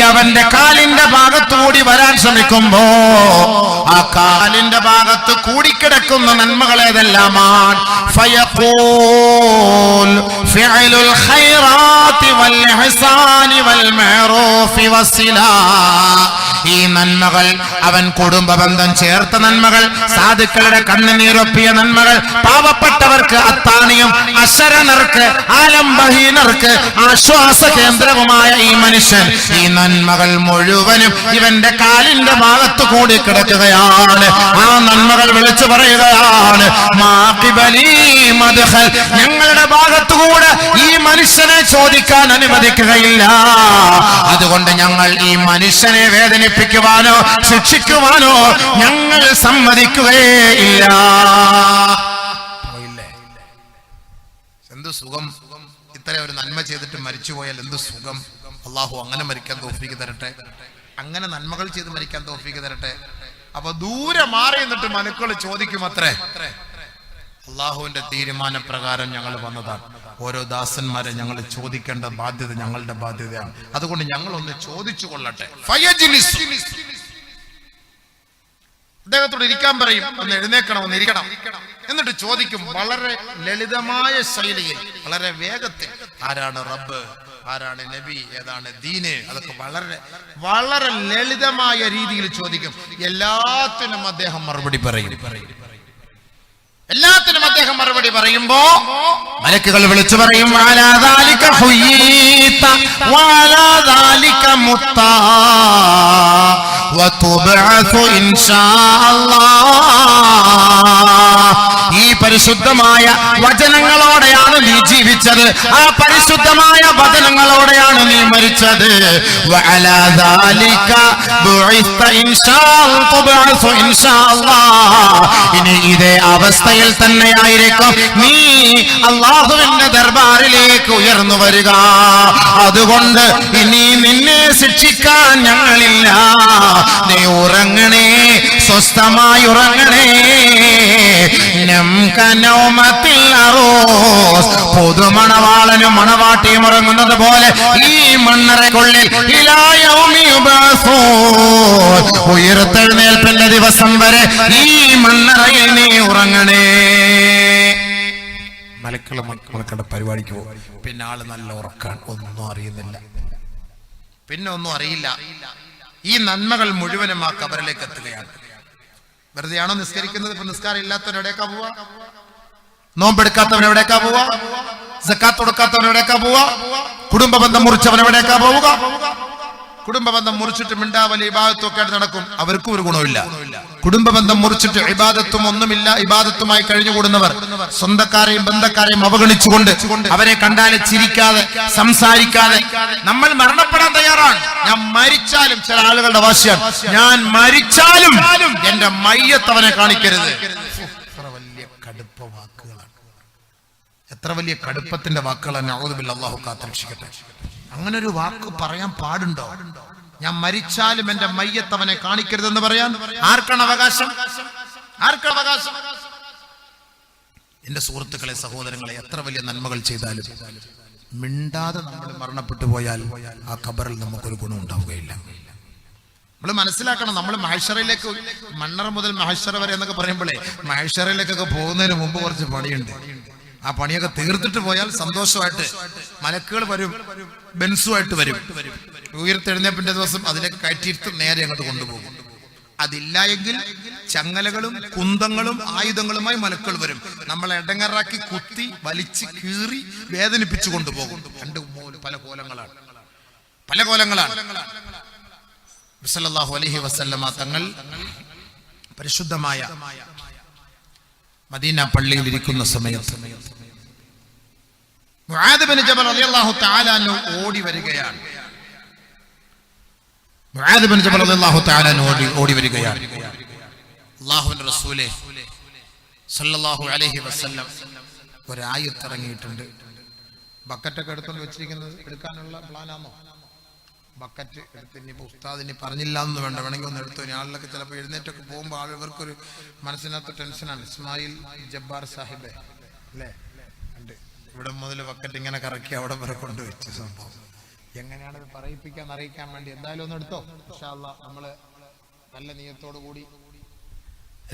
അവന്റെ കാലിന്റെ ഭാഗത്തുകൂടി വരാൻ ശ്രമിക്കുമ്പോ ആ കാലിന്റെ ഭാഗത്ത് കൂടിക്കിടക്കുന്ന നന്മകൾ ഏതെല്ലാമാണ്? ഫയഖൂൽ ഫിഅലുൽ ഖൈറാത്തി വൽ ഇഹ്സാനി വൽ മഅറൂഫി വസ്സിലാ. ഈ നന്മകൾ അവൻ കുടുംബ ബന്ധം ചേർത്ത നന്മകൾ, സാധുക്കളുടെ കണ്ണുനീരൊപ്പിയ നന്മകൾ, പാവപ്പെട്ടവർക്ക് അത്താണിയും അശരണർക്ക് ആലംബഹീനർക്ക് ആശ്വാസ കേന്ദ്രവുമായ ഈ മനുഷ്യൻ ഈ നന്മകൾ മുഴുവനും ഇവന്റെ കാലിന്റെ ഭാഗത്ത് കൂടി കിടക്കുകയാണ്. ആ നന്മകൾ വിളിച്ചു പറയുകയാണ്, ഞങ്ങളുടെ ഭാഗത്തുകൂടെ ഈ മനുഷ്യനെ ചോദിക്കാൻ അനുവദിക്കുകയില്ല. അതുകൊണ്ട് ഞങ്ങൾ ഈ മനുഷ്യനെ വേദനിപ്പിക്കുവാനോ ശിക്ഷിക്കുവാനോ ഞങ്ങൾ സമ്മതിക്കുകയേ ഇല്ല. എന്ത് സുഖം! ഇത്ര ഒരു നന്മ ചെയ്തിട്ട് മരിച്ചുപോയാൽ എന്ത് സുഖം! അള്ളാഹു അങ്ങനെ മരിക്കാൻ തൗഫീഖ് തരട്ടെ, അങ്ങനെ നന്മകൾ ചെയ്ത് മരിക്കാൻ തൗഫീഖ് തരട്ടെ. അപ്പൊ ദൂരെ മാറി നിന്നിട്ട് മനുക്കൾ ചോദിക്കും അത്രേ. അള്ളാഹുവിന്റെ തീരുമാനപ്രകാരം ഞങ്ങൾ വന്നതാണ്. ഓരോ ദാസന്മാരെ ഞങ്ങൾ ചോദിക്കേണ്ട ബാധ്യത ഞങ്ങളുടെ ബാധ്യതയാണ്. അതുകൊണ്ട് ഞങ്ങൾ ഒന്ന് ചോദിച്ചു കൊള്ളട്ടെ. അദ്ദേഹത്തോട് ഇരിക്കാൻ പറയും, ഒന്ന് എഴുന്നേക്കണം, ഒന്ന് ഇരിക്കണം. എന്നിട്ട് ചോദിക്കും വളരെ ലളിതമായ ശൈലിയിൽ, വളരെ വേഗത്തിൽ. ആരാണ് റബ്ബ്, ആരാണ് നബി, ഏതാണ് ദീന്, അതൊക്കെ വളരെ വളരെ ലളിതമായ രീതിയിൽ ചോദിക്കും. എല്ലാത്തിനും അദ്ദേഹം മറുപടി പറയും. എല്ലാത്തിനും അദ്ദേഹം മറുപടി പറയുമ്പോ മലക്കുകൾ വിളിച്ചു പറയും, അലാ ദാലിക ഹുയീത വഅലാ ദാലിക മുത്താ വതുബ്അസു ഇൻഷാ അല്ലാഹ്. ഈ പരിശുദ്ധമായ വചനങ്ങളോടെയാണ് നീ ജീവിച്ചത്, ആ പരിശുദ്ധമായ വചനങ്ങളോടെയാണ് നീ മരിച്ചത്. വഅലാ ദാലിക ബുഇസ്ത ഇൻഷാ അല്ലാഹ് തുബ്അസു ഇൻഷാ അല്ലാഹ്. ഇനി ഇതേ അവസ്ഥയിൽ തന്നെയായിരിക്കും നീ അല്ലാഹുവിന്റെ ദർബാറിലേക്ക് ഉയർന്നു വരിക. അതുകൊണ്ട് ഇനി നിന്നെ ശിക്ഷിക്കാൻ ഞങ്ങളില്ല. നീ ഉറങ്ങണേ, സ്വസ്ഥമായി ഉറങ്ങണേ. പുതുമണവാളനും മണവാട്ടിയും ഉറങ്ങുന്നത് പോലെ ഈ മണ്ണറയ്ക്കുള്ളിൽ ഉയർത്തെഴുന്നേൽപ്പിന്റെ ദിവസം വരെ ഈ മണ്ണറയിൽ നീ ഉറങ്ങണേ. മക്കളുടെ പരിപാടിക്ക് പോകും. പിന്നെ ആള് നല്ല ഉറക്കാൻ, ഒന്നും അറിയുന്നില്ല, പിന്നെ ഒന്നും അറിയില്ല. ഈ നന്മകൾ മുഴുവനും ആ ഖബറിലേക്ക് എത്തുകയാണ്. വെറുതെയാണോ നിസ്കരിക്കുന്നത്? ഇപ്പൊ നിസ്കാരം ഇല്ലാത്തവൻ എവിടേക്കാ പോവാ? നോമ്പെടുക്കാത്തവൻ എവിടേക്കാ പോവാ? സക്കാത്ത് കൊടുക്കാത്തവൻ എവിടേക്കാ പോവാ? കുടുംബ ബന്ധം മുറിച്ചവൻ എവിടേക്കാ പോവുക? കുടുംബ ബന്ധം മുറിച്ചിട്ട് മിണ്ടാവലി ഇബാദത്തും ഒക്കെ ആയിട്ട് നടക്കും, അവർക്കും ഒരു ഗുണമില്ല. കുടുംബ ബന്ധം മുറിച്ചിട്ട് ഇബാദത്തും ഒന്നുമില്ല, ഇബാദത്തുമായി കഴിഞ്ഞുകൂടുന്നവർ സ്വന്തക്കാരെയും ബന്ധക്കാരെയും അവഗണിച്ചുകൊണ്ട്, അവരെ കണ്ടാൽ ചിരിക്കാതെ സംസാരിക്കാതെ, നമ്മൾ മരണപ്പെടാൻ തയ്യാറാണ്. ഞാൻ മരിച്ചാലും, ചില ആളുകളുടെ വാശിയാണ്, ഞാൻ മരിച്ചാലും എന്റെ മയ്യത്തവനെ കാണിക്കരുത്. എത്ര വലിയ കടുപ്പ വാക്കുകളാണ്, എത്ര വലിയ കടുപ്പത്തിന്റെ വാക്കുകളാണ്. നഊദു ബില്ലാഹി, അല്ലാഹു കാത്തുരക്ഷിക്കട്ടെ. അങ്ങനെ ഒരു വാക്ക് പറയാൻ പാടുണ്ടോ? ഞാൻ മരിച്ചാലും എന്റെ മയ്യത്തവനെ കാണിക്കരുതെന്ന് പറയാൻ ആർക്കാണ് അവകാശം? ആർക്കാണ് അവകാശം? എന്റെ സുഹൃത്തുക്കളെ, സഹോദരങ്ങളെ, എത്ര വലിയ നന്മകൾ ചെയ്താലും മിണ്ടാതെ നമ്മൾ മരണപ്പെട്ടു പോയാൽ ആ ഖബറിൽ നമുക്കൊരു ഗുണം ഉണ്ടാവുകയില്ല. നമ്മൾ മനസ്സിലാക്കണം, നമ്മൾ മഹ്ശറയിലേക്ക്, മണ്ണറ മുതൽ മഹ്ശറ വരെ എന്നൊക്കെ പറയുമ്പോഴേ, മഹ്ശറയിലേക്കൊക്കെ പോകുന്നതിന് മുമ്പ് കുറച്ച് പണിയുണ്ട്. ആ പണിയൊക്കെ തീർത്തിട്ട് പോയാൽ സന്തോഷമായിട്ട് മലക്കുകൾ വരും, ബെൻസുമായിട്ട് വരും. ഉയർത്തെഴുന്നേപ്പിന്റെ ദിവസം അതിലേക്ക് കയറ്റിയിട്ട് നേരെ അങ്ങോട്ട് കൊണ്ടുപോകും. അതില്ല എങ്കിൽ ചങ്ങലകളും കുന്തങ്ങളും ആയുധങ്ങളുമായി മലക്കുകൾ വരും. നമ്മളെ ഇടങ്ങറാക്കി കുത്തി വലിച്ച് കീറി വേദനിപ്പിച്ചു കൊണ്ടുപോകും. രണ്ട് പല കോലങ്ങളാണ്, പല കോലങ്ങളാണ്. സല്ലല്ലാഹു അലൈഹി വസല്ലമ തങ്ങൾ പരിശുദ്ധമായ മദീന പള്ളിയിൽ ഇരിക്കുന്ന സമയത്ത് മുആദ് ബിൻ ജബൽ റളിയല്ലാഹു തആല അൻഹു ഓടി വരികയാണ്. മുആദ് ബിൻ ജബൽ റളിയല്ലാഹു തആല അൻഹു ഓടി വരികയാണ്. അല്ലാഹുവിന്റെ റസൂലേ സല്ലല്ലാഹു അലൈഹി വസല്ലം ഒരായത്ത് ഇറങ്ങിയിട്ടുണ്ട്. ബക്കറ്റൊക്കെ എടുത്തുകൊണ്ട് വെച്ചിരിക്കുന്നത് എടുക്കാനുള്ള പ്ലാനാണോ? ബക്കറ്റ് എടുത്ത് ഇനിയിപ്പോൾ ഉസ്താദിനി പറഞ്ഞില്ല എന്ന് വേണ്ട, വേണമെങ്കിൽ ഒന്ന് എടുത്തു. ആളിലൊക്കെ ചിലപ്പോൾ എഴുന്നേറ്റൊക്കെ പോകുമ്പോൾ ആളുകൾക്കൊരു മനസ്സിനകത്ത് ടെൻഷനാണ്. ഇസ്മായിൽ ജബ്ബാർ സാഹിബ് അല്ലേ ഉണ്ട്, ഇവിടെ മുതൽ ബക്കറ്റ് ഇങ്ങനെ കറക്കി അവിടെ വരെ കൊണ്ടുവച്ചു. സംഭവം എങ്ങനെയാണത് പറയിപ്പിക്കാൻ അറിയിക്കാൻ വേണ്ടി എന്തായാലും ഒന്ന് എടുത്തോ. ഇൻഷാ അല്ലാഹ് നമ്മള് നല്ല നിയത്തോടു കൂടി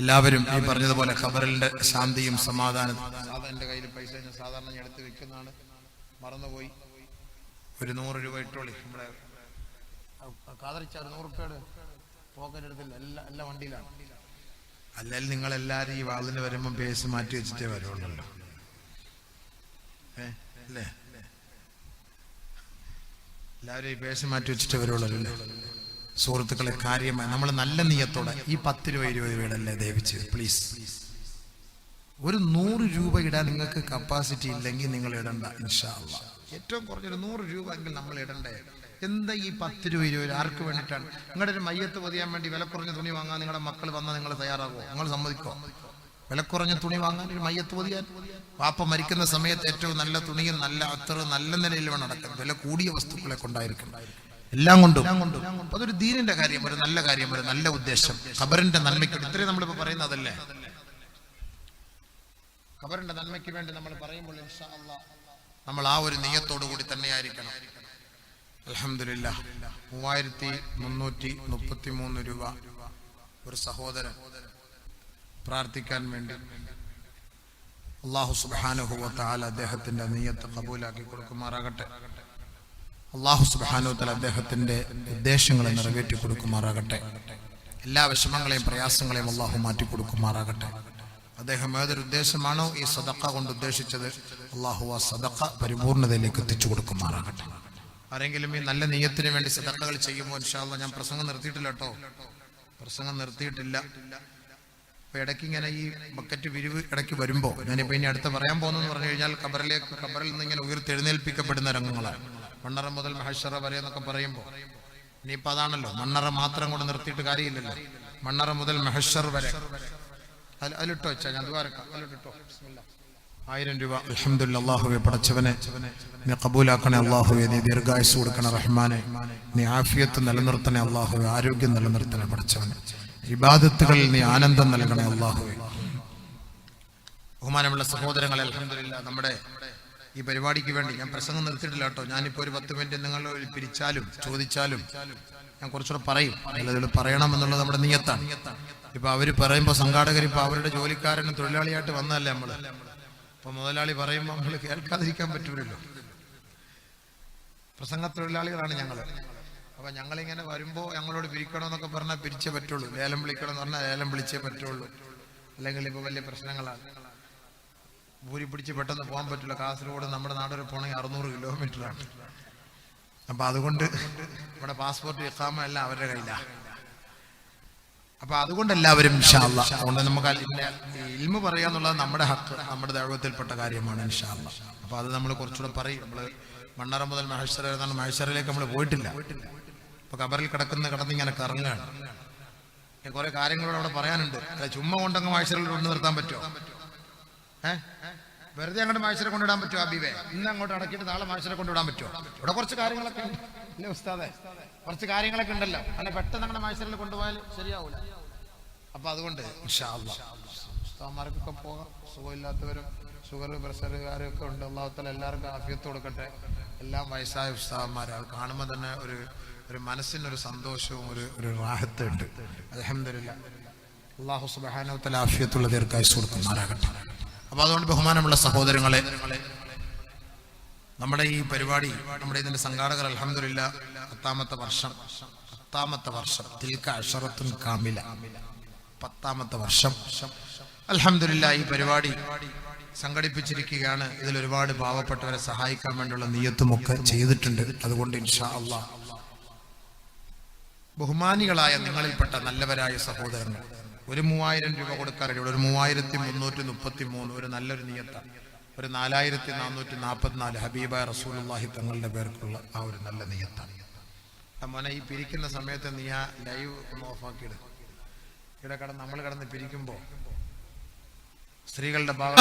എല്ലാവരും ഈ പറഞ്ഞതുപോലെ ഖബറിന്റെ ശാന്തിയും സമാധാനവും. എന്റെ കയ്യിൽ പൈസ ഞാൻ സാധാരണ എടുത്ത് വെക്കുന്നതാണ്, മറന്നുപോയി. ഒരു 100 രൂപ ഇട്ടോളി. നമ്മുടെ കാതറിച്ച 100 രൂപയുടെ പോക്കറ്റ് എടുത്തില്ല, എല്ലാ വണ്ടിയിലാണ്. അല്ലെങ്കിൽ നിങ്ങളെല്ലാരും ഈ വാളിന് വരുമ്പോൾ പേസ് മാറ്റി വെച്ചിട്ടേ വരുള്ളല്ലോ അല്ലേ? എല്ലാവരും ഈ പേസ് മാറ്റി വെച്ചിട്ട് വരുള്ളല്ലോ. സുഹൃത്തുക്കളെ, കാര്യമായി നമ്മൾ നല്ല നിയത്തോടെ ഈ 10 രൂപ 20 രൂപയുടെ അല്ലേ ദയവിച്ച് പ്ലീസ്. ഒരു 100 രൂപ ഇടാൻ നിങ്ങൾക്ക് കപ്പാസിറ്റി ഇല്ലെങ്കിൽ നിങ്ങൾ ഇടണ്ട. ഇൻഷാ അല്ലാഹ് ഏറ്റവും കുറഞ്ഞൊരു 100 രൂപ എങ്കിൽ നമ്മൾ ഇടണ്ടേ. എന്താ ഈ 10 രൂപ 20 രൂപ ആർക്ക് വേണ്ടിയിട്ടാണ്? നിങ്ങളുടെ ഒരു മയ്യത്ത് പൊതിയാൻ വേണ്ടി വില കുറഞ്ഞ തുണി വാങ്ങാൻ നിങ്ങളുടെ മക്കൾ വന്നാൽ നിങ്ങൾ തയ്യാറാകുമോ? നിങ്ങൾ സമ്മതിക്കോ? വില കുറഞ്ഞ തുണി വാങ്ങാൻ, ഒരു മയ്യത്ത് പൊതിയാൻ? വാപ്പ മരിക്കുന്ന സമയത്ത് ഏറ്റവും നല്ല തുണിയും നല്ല അത്ര നല്ല നിലയിൽ വേണം നടക്കാൻ. വില കൂടിയ വസ്തുക്കളെ കൊണ്ടായിരിക്കും എല്ലാം കൊണ്ടും. അതൊരു ദീനിന്റെ കാര്യം, ഒരു നല്ല കാര്യം, ഒരു നല്ല ഉദ്ദേശം, ഖബറിന്റെ നന്മയ്ക്ക്. ഇത്രയും നമ്മളിപ്പോ പറയുന്നതല്ലേ, ഖബറിന്റെ നന്മയ്ക്ക് വേണ്ടി നമ്മൾ പറയുമ്പോൾ ഇൻഷാ അല്ലാഹ് നമ്മൾ ആ ഒരു നിയത്തോടു കൂടി തന്നെയായിരിക്കണം. അൽഹംദുലില്ലാഹ് 3333 രൂപ ഒരു സഹോദരൻ പ്രാർത്ഥിക്കാൻ വേണ്ടി. അല്ലാഹു സുബ്ഹാനഹു വ തആല അദ്ദേഹത്തിന്റെ നിയത്ത് ഖബൂലാക്കി കൊടുക്കുമാറാകട്ടെ. അല്ലാഹു സുബ്ഹാനഹു വ തആല അദ്ദേഹത്തിന്റെ ഉദ്ദേശങ്ങളെ നിറവേറ്റി കൊടുക്കുമാറാകട്ടെ. എല്ലാ വിഷമങ്ങളെയും പ്രയാസങ്ങളെയും അല്ലാഹു മാറ്റി കൊടുക്കുമാറാകട്ടെ. അദ്ദേഹം ഏതൊരു ഉദ്ദേശമാണോ ഈ സദഖ കൊണ്ട് ഉദ്ദേശിച്ചത്, അല്ലാഹു ആ സദഖ പരിപൂർണതയിലേക്ക് എത്തിച്ചു കൊടുക്കുമാറാകട്ടെ. ആരെങ്കിലും ഈ നല്ല നിയ്യത്തിന് വേണ്ടി സദഖകൾ ചെയ്യുമ്പോൾ ഇൻഷാ അല്ലാഹ്, ഞാൻ പ്രസംഗം നിർത്തിയിട്ടില്ല കേട്ടോ, പ്രസംഗം നിർത്തിയിട്ടില്ല. അപ്പൊ ഇടയ്ക്ക് ഇങ്ങനെ ഈ ബക്കറ്റ് വിരിവ് ഇടയ്ക്ക് വരുമ്പോൾ, ഞാനിപ്പോ ഇനി അടുത്ത് പറയാൻ പോകുന്നെന്ന് പറഞ്ഞു കഴിഞ്ഞാൽ ഖബറിൽ നിന്ന് ഇങ്ങനെ ഉയർത്തെഴുന്നേൽപ്പിക്കപ്പെടുന്ന രംഗങ്ങളാണ്. മണ്ണറ മുതൽ മഹ്ശറ വരെ എന്നൊക്കെ പറയുമ്പോൾ ഇനിയിപ്പോ അതാണല്ലോ, മണ്ണറ മാത്രം കൊണ്ട് നിർത്തിയിട്ട് കാര്യമില്ലല്ലോ. മണ്ണറ മുതൽ മഹ്ശർ വരെ അതിലിട്ടോ വെച്ചാ ഞാൻ ദ്വാരക്കാം, അതിലിട്ടോ. 1000 രൂപ. അൽഹംദുലില്ലാഹ്. അല്ലാഹുവേ പടച്ചവനെ നീ ഖബൂലാക്കണേ. അല്ലാഹുവേ നീ ദീർഘായുസ്സ് കൊടുക്കണേ. റഹ്മാനെ നീ ആഫിയത്ത് നിലനിർത്തണേ. അല്ലാഹുവേ ആരോഗ്യം നിലനിർത്തണേ. പടച്ചവനെ ഇബാദത്തുകളിൽ നീ ആനന്ദം നൽകണേ. അല്ലാഹുവേ. ബഹുമാനമുള്ള സഹോദരങ്ങളെ, അൽഹംദുലില്ലാഹ് നമ്മുടെ ഈ പരിപാടിക്ക് വേണ്ടി ഞാൻ പ്രസംഗം നിർത്തിയിട്ടില്ല കേട്ടോ. ഞാനിപ്പോ ഒരു 10 മിനിറ്റ് നിങ്ങൾ പിരിച്ചാലും ചോദിച്ചാലും ഞാൻ കുറച്ചുകൂടെ പറയും. അല്ലെങ്കിൽ പറയണം എന്നുള്ളത് നമ്മുടെ നിയത്താണ്. ഇപ്പൊ അവര് പറയുമ്പോ സംഘാടകർ ഇപ്പൊ അവരുടെ ജോലിക്കാരനും തൊഴിലാളിയായിട്ട് വന്നതല്ലേ നമ്മള്. അപ്പൊ മുതലാളി പറയുമ്പോ നമ്മള് കേൾക്കാതിരിക്കാൻ പറ്റൂലല്ലോ. പ്രസംഗ തൊഴിലാളികളാണ് ഞങ്ങള്. അപ്പൊ ഞങ്ങളിങ്ങനെ വരുമ്പോ ഞങ്ങളോട് പിരിക്കണമെന്നൊക്കെ പറഞ്ഞാൽ പിരിച്ചേ പറ്റുള്ളൂ. ലേലം വിളിക്കണം എന്ന് പറഞ്ഞാൽ ലേലം വിളിച്ചേ പറ്റുള്ളൂ. അല്ലെങ്കിൽ ഇപ്പൊ വലിയ പ്രശ്നങ്ങളാണ്. ഭൂരി പിടിച്ച് പെട്ടെന്ന് പോകാൻ പറ്റില്ല. കാസർഗോഡ് നമ്മുടെ നാട് വരെ പോകണമെങ്കിൽ 600 കിലോമീറ്ററാണ്. അപ്പൊ അതുകൊണ്ട് നമ്മുടെ പാസ്പോർട്ട് ഇഖാമ എല്ലാം അവരുടെ കയ്യിലാണ്. അപ്പൊ അതുകൊണ്ട് എല്ലാവരും ഇൻഷാ അല്ലാഹ്, അതുകൊണ്ട് നമുക്ക് ഇൽമു പറയാന്നുള്ളത് നമ്മുടെ ഹക്ക്, നമ്മുടെ ദഅവത്തിൽപ്പെട്ട കാര്യമാണ് ഇൻഷാ അല്ലാഹ്. അപ്പൊ അത് നമ്മൾ കുറച്ചുകൂടെ പറയും. നമ്മള് മണ്ണറ മുതൽ മഹ്ശറ വരെ, മഹ്ശറയിലേക്ക് നമ്മൾ പോയിട്ടില്ല. ഇപ്പൊ ഖബറിൽ കിടന്നിങ്ങനെ കറങ്ങാണ്. കുറെ കാര്യങ്ങളോട് അവിടെ പറയാനുണ്ട്. ചുമ്മാ കൊണ്ടങ്ങ് മഹ്ശറയിൽ കൊണ്ട് നിർത്താൻ പറ്റുമോ? വെറുതെ അങ്ങോട്ട് മഹ്ശറ കൊണ്ടിടാൻ പറ്റുമോ? അബീബേ, ഇന്ന് അങ്ങോട്ട് അടക്കിയിട്ട് നാളെ മഹ്ശറ കൊണ്ടിടാൻ പറ്റുമോ? ഇവിടെ കുറച്ച് കാര്യങ്ങളൊക്കെ ഇല്ലേ ഉസ്താദേ, കുറച്ച് കാര്യങ്ങളൊക്കെ ഉണ്ടല്ലോ. അല്ലെ പെട്ടെന്ന് അങ്ങനെ മഹ്ശറയിൽ കൊണ്ടുപോയാൽ ശരിയാവൂല. അപ്പൊ അതുകൊണ്ട് ഇൻഷാ അല്ലാഹ് ഉസ്താദന്മാർക്കൊക്കെ പോകാം. സുഖമില്ലാത്തവരും ഷുഗർ പ്രഷറുകാരൊക്കെ ഉണ്ട്. അല്ലാഹു തആല എല്ലാവർക്കും ആഫിയത്ത് കൊടുക്കട്ടെ. എല്ലാം വയസ്സായ ഉസ്താദന്മാരെ കാണുമ്പോൾ തന്നെ ഒരു മനസ്സിനൊരു സന്തോഷവും ഒരു റാഹത്ത് ഉണ്ട്. അൽഹംദുലില്ലാഹ്. അല്ലാഹു സുബ്ഹാനഹു വ തആല ആഫിയത്തുള്ള ദീർഘായുസ്സ് കൊടുക്കുമാറാകട്ടെ. അപ്പൊ അതുകൊണ്ട് ബഹുമാനമുള്ള സഹോദരങ്ങളെ, നമ്മുടെ ഈ പരിപാടി, നമ്മുടെ ഇതിന്റെ സംഘാടകർ അൽഹംദുലില്ലാഹ് 10ാമത്തെ വർഷം തിൽക അശറത്തുൻ കാമില, 10ാമത്തെ വർഷം അൽഹംദുലില്ലാഹ് ഈ പരിപാടി സംഘടിപ്പിച്ചിരിക്കുകയാണ്. ഇതിൽ ഒരുപാട് പാവപ്പെട്ടവരെ സഹായിക്കാൻ വേണ്ടിയുള്ള നിയ്യത്തുമൊക്കെ ചെയ്തിട്ടുണ്ട്. അതുകൊണ്ട് ഇൻഷാ അല്ലാഹ് ബഹുമാനികളായ നിങ്ങളിൽപ്പെട്ട നല്ലവരായ സഹോദരങ്ങൾ ഒരു 3000 രൂപ കൊടുക്കാറുണ്ട്. ഒരു 3333 ഒരു നല്ലൊരു നിയ്യത്താണ്. ഒരു 4444 ഹബീബായ റസൂലുള്ളാഹി തങ്ങളുടെ പേർക്കുള്ള ആ ഒരു നല്ല നിയ്യത്താണ്. മോനെ ഈ പിരിക്കുന്ന സമയത്ത് നീ ആ ലൈവ് ഒന്ന് ഓഫാക്കിയിട്. ഇവിടെ നമ്മൾ കിടന്ന് പിരിക്കുമ്പോ സ്ത്രീകളുടെ ഭാഗം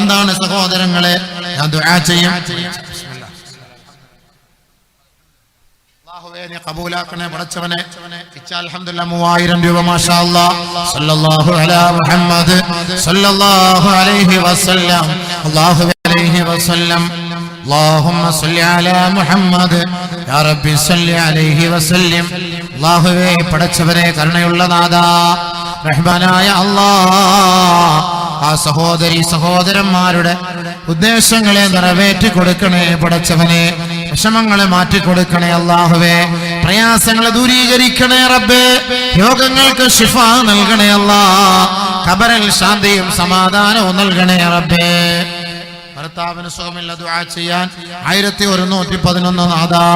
എന്താണ് സഹോദരങ്ങളെ, ഞാൻ ദുആ ചെയ്യും. അല്ലാഹുവേ നീ ഖബൂലാക്കണേ. പടച്ചവനെ അൽഹംദുലില്ലാ 3000 രൂപ മാഷാ അല്ലാഹ്. സല്ലല്ലാഹു അലാ മുഹമ്മദ് സല്ലല്ലാഹു അലൈഹി വസല്ലം അല്ലാഹു അലൈഹി വസല്ലം. اللهم صل على محمد يا ربي صل عليه وسلم. അല്ലാഹുവേ പടച്ചവനെ കരുണയുള്ള നാഥാ റഹ്മാനായ അല്ലാഹ് ആ സഹോദരി സഹോദരന്മാരുടെ ഉദ്ദേശങ്ങളെ നിറവേറ്റി കൊടുക്കണേ പടച്ചവനെ. വിഷമങ്ങളെ മാറ്റി കൊടുക്കണേ അല്ലാഹുവേ. പ്രയാസങ്ങളെ ദൂരീകരിക്കണേ റബ്ബേ. രോഗങ്ങൾക്ക് ശിഫ നൽകണേ അല്ലാഹ്. ഖബറിൽ ശാന്തിയും സമാധാനവും നൽകണേ റബ്ബേ. ഭർത്താവിന് സുഖമില്ല ദുആ ചെയ്യാൻ 1111 നാദാ.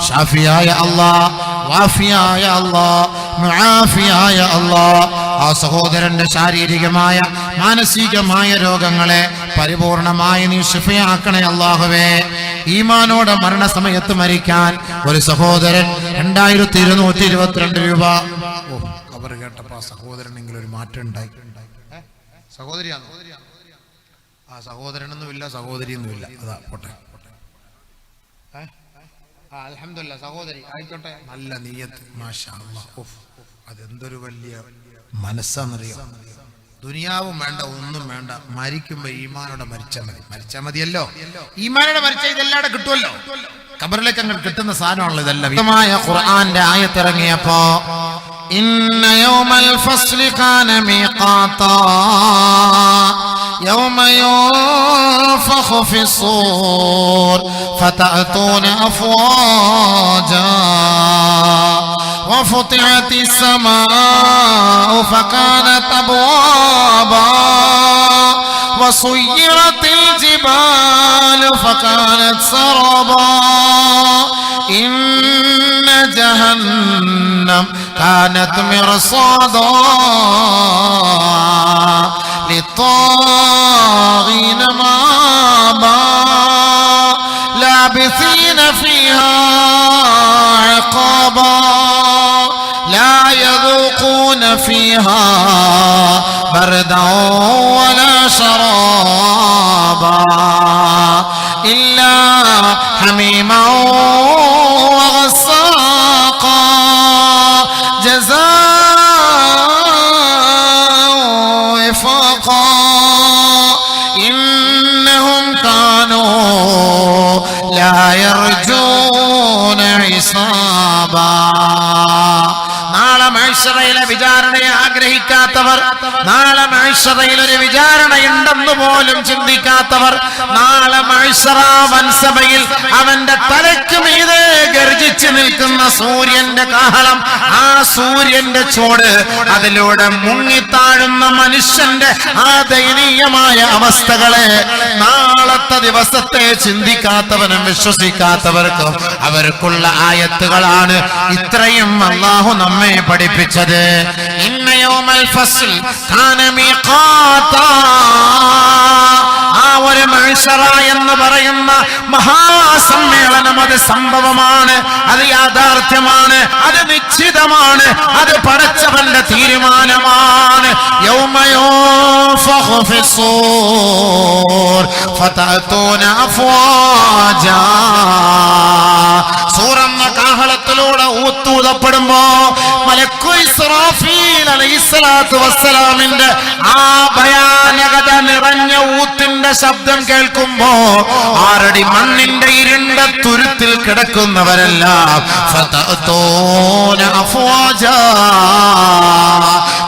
ഷാഫിയായ അല്ലാഹ്, വാഫിയായ അല്ലാഹ്, മുആഫിയായ അല്ലാഹ് ആ സഹോദരന്റെ ശാരീരികമായ മാനസികമായ രോഗങ്ങളെ പരിപൂർണമായി നീ ശിഫയാക്കണേ അല്ലാഹുവേ. ഈമാനോടെ മരണസമയത്ത് മരിക്കാൻ ഒരു സഹോദരൻ 2222 രൂപ. ഖബർ കേട്ടപ്പോൾ സഹോദരനെങ്കിലും ഒരു മാറ്റം ഉണ്ടായി. സഹോദരിയാണോ? ആ സഹോദരനൊന്നുമില്ല, സഹോദരിയൊന്നുമില്ല. അതാ പോട്ടെ. അൽഹംദുലില്ലാ സഹോദരി ആയിക്കോട്ടെ. നല്ല നിയ്യത്ത് മാഷാ അല്ലാഹ്. അതെന്തൊരു വലിയ മനസ്സാന്നറിയോ. ദുനിയാവും വേണ്ട, ഒന്നും വേണ്ട, മരിക്കുമ്പോ ഈമാനോടെ മരിച്ചാൽ മതിയല്ലോ. ഈമാനോടെ മരിച്ചാൽ ഇതെല്ലാം കിട്ടുമല്ലോ. ഖബറിലേക്ക് അങ്ങ് കിട്ടുന്ന സാധനമാണല്ലോ ഇതെല്ലാം. ഖുർആന്റെ ആയത്തിറങ്ങിയപ്പോ إن يوم الفصل كان ميقاتا يوم ينفخ في الصور فتأتون أفواجا وفتحت السماء فكانت أبوابا وسيرت الجبال فكانت سرابا إن جهنم كانت مرصادا للطاغين مآبا لابثين فيها عقابا لا يذوقون فيها بردا ولا شرابا إلا حميما وغساقا جزاء وفاقا إنهم كانوا لا يرجون حسابا. നാളെ മഹ്ശറയിലെ വിചാരണയെ ആഗ്രഹിക്കാത്തവർ, നാളെ മഹ്ശറയിൽ ഒരു വിചാരണയുണ്ടെന്ന് പോലും ചിന്തിക്കാത്തവർ, നാളെ മഹ്ശറ വൻസഭയിൽ അവന്റെ തലയ്ക്ക് മീതെ ഗർജിച്ചു നിൽക്കുന്ന സൂര്യന്റെ കാഹളം, ആ സൂര്യന്റെ ചോട്, അതിലൂടെ മുങ്ങിത്താഴുന്ന മനുഷ്യന്റെ ആ ദയനീയമായ അവസ്ഥകളെ നാളത്തെ ദിവസത്തെ ചിന്തിക്കാത്തവനും വിശ്വസിക്കാത്തവർക്കും അവർക്കുള്ള ആയത്തുകളാണ് ഇത്രയും അല്ലാഹു നമ്മെ പഠിപ്പിച്ചത്. ഇന്ന യൗമൽ ഫസ്ൽ കാന മീഖാതാ. ആ ഒരു മഹ്ശറ എന്ന് പറയുന്ന മഹാസമ്മേളനം അത് സംഭവമാണ്, അത് യാഥാർത്ഥ്യമാണ്, അത് നിശ്ചിതമാണ്, അത് പടച്ചവന്റെ തീരുമാനമാണ്. യൗമ യുൻഫഖു ഫിസ്സൂർ ഫതഅതൂന അഫ്വാജാ. സൂറന്ന കാഹളത്തിലൂടെ ഊത്തൂതപ്പെടുമ്പോ മലക്കു ഇസ്രാഫീൽ അലൈഹിസ്സലാത്തു വസ്സലാമിന്റെ ആ ഭയാനകത നിറഞ്ഞ ഊത്തിന്റെ ശബ്ദം കേൾക്കുമ്പോ 6 അടി മണ്ണിന്റെ ഇരുണ്ട തുരുത്തിൽ കിടക്കുന്നവരെല്ലാം ഫതഅതൂന അഫ്വാജാ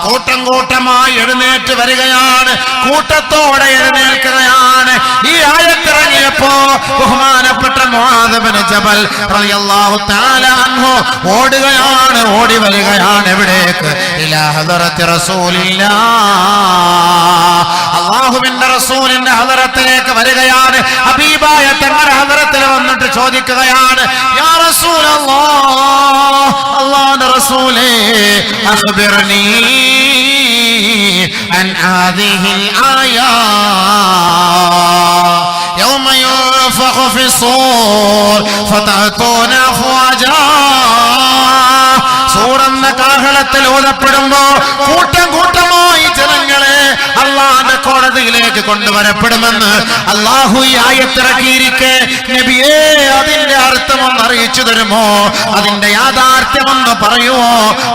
കൂട്ടം കൂട്ടമായി എഴുന്നേറ്റ് വരികയാണ്, കൂട്ടത്തോടെ എഴുന്നേൽക്കുകയാണ്. ഈ ആയത്തിറങ്ങിയപ്പോ ബഹുമാനപ്പെട്ട മുആദ് ഇബ്നു ജബൽ റളിയല്ലാഹു തആല അൻഹു ഓടുകയാണ്, ഓടി വരികയാണ്. എവിടേക്ക്? ഇലാ ഹദറത്തി റസൂലില്ലാഹ്. അല്ലാഹുവിന്റെ റസൂലിന്റെ ഹദറത്തിലേക്ക് വരികയാണ്. ഹബീബായ തങ്ങളുടെ ഹദറത്തിൽ വന്നിട്ട് ചോദിക്കുകയാണ്, യാ റസൂലല്ലാഹ്, അല്ലാഹുവിന്റെ റസൂലേ, അഖ്ബിർനീ അൻ ഹാദിഹിൽ ആയാ യൗമ യുൻഫഖു ഫിസ്സൂർ ഫതഅതൂന അഫ്വാജാ. സൂറന്ന കാഹളത്തിൽ ഓതപ്പെടുമ്പോ കൂട്ടം കൂട്ടമായി ജനങ്ങളെ അല്ലാഹുവിന്റെ കോടതിയിലേക്ക് കബറിലേക്ക് കൊണ്ടുവരപ്പെടുമെന്ന് അല്ലാഹു ഈ ആയത്തിറക്കിയിരിക്കെ നബിയേ അതിന്റെ അർത്ഥമൊന്ന് അറിയിച്ചു തരുമോ? അതിന്റെ യാഥാർത്ഥ്യമൊന്ന് പറയുമോ?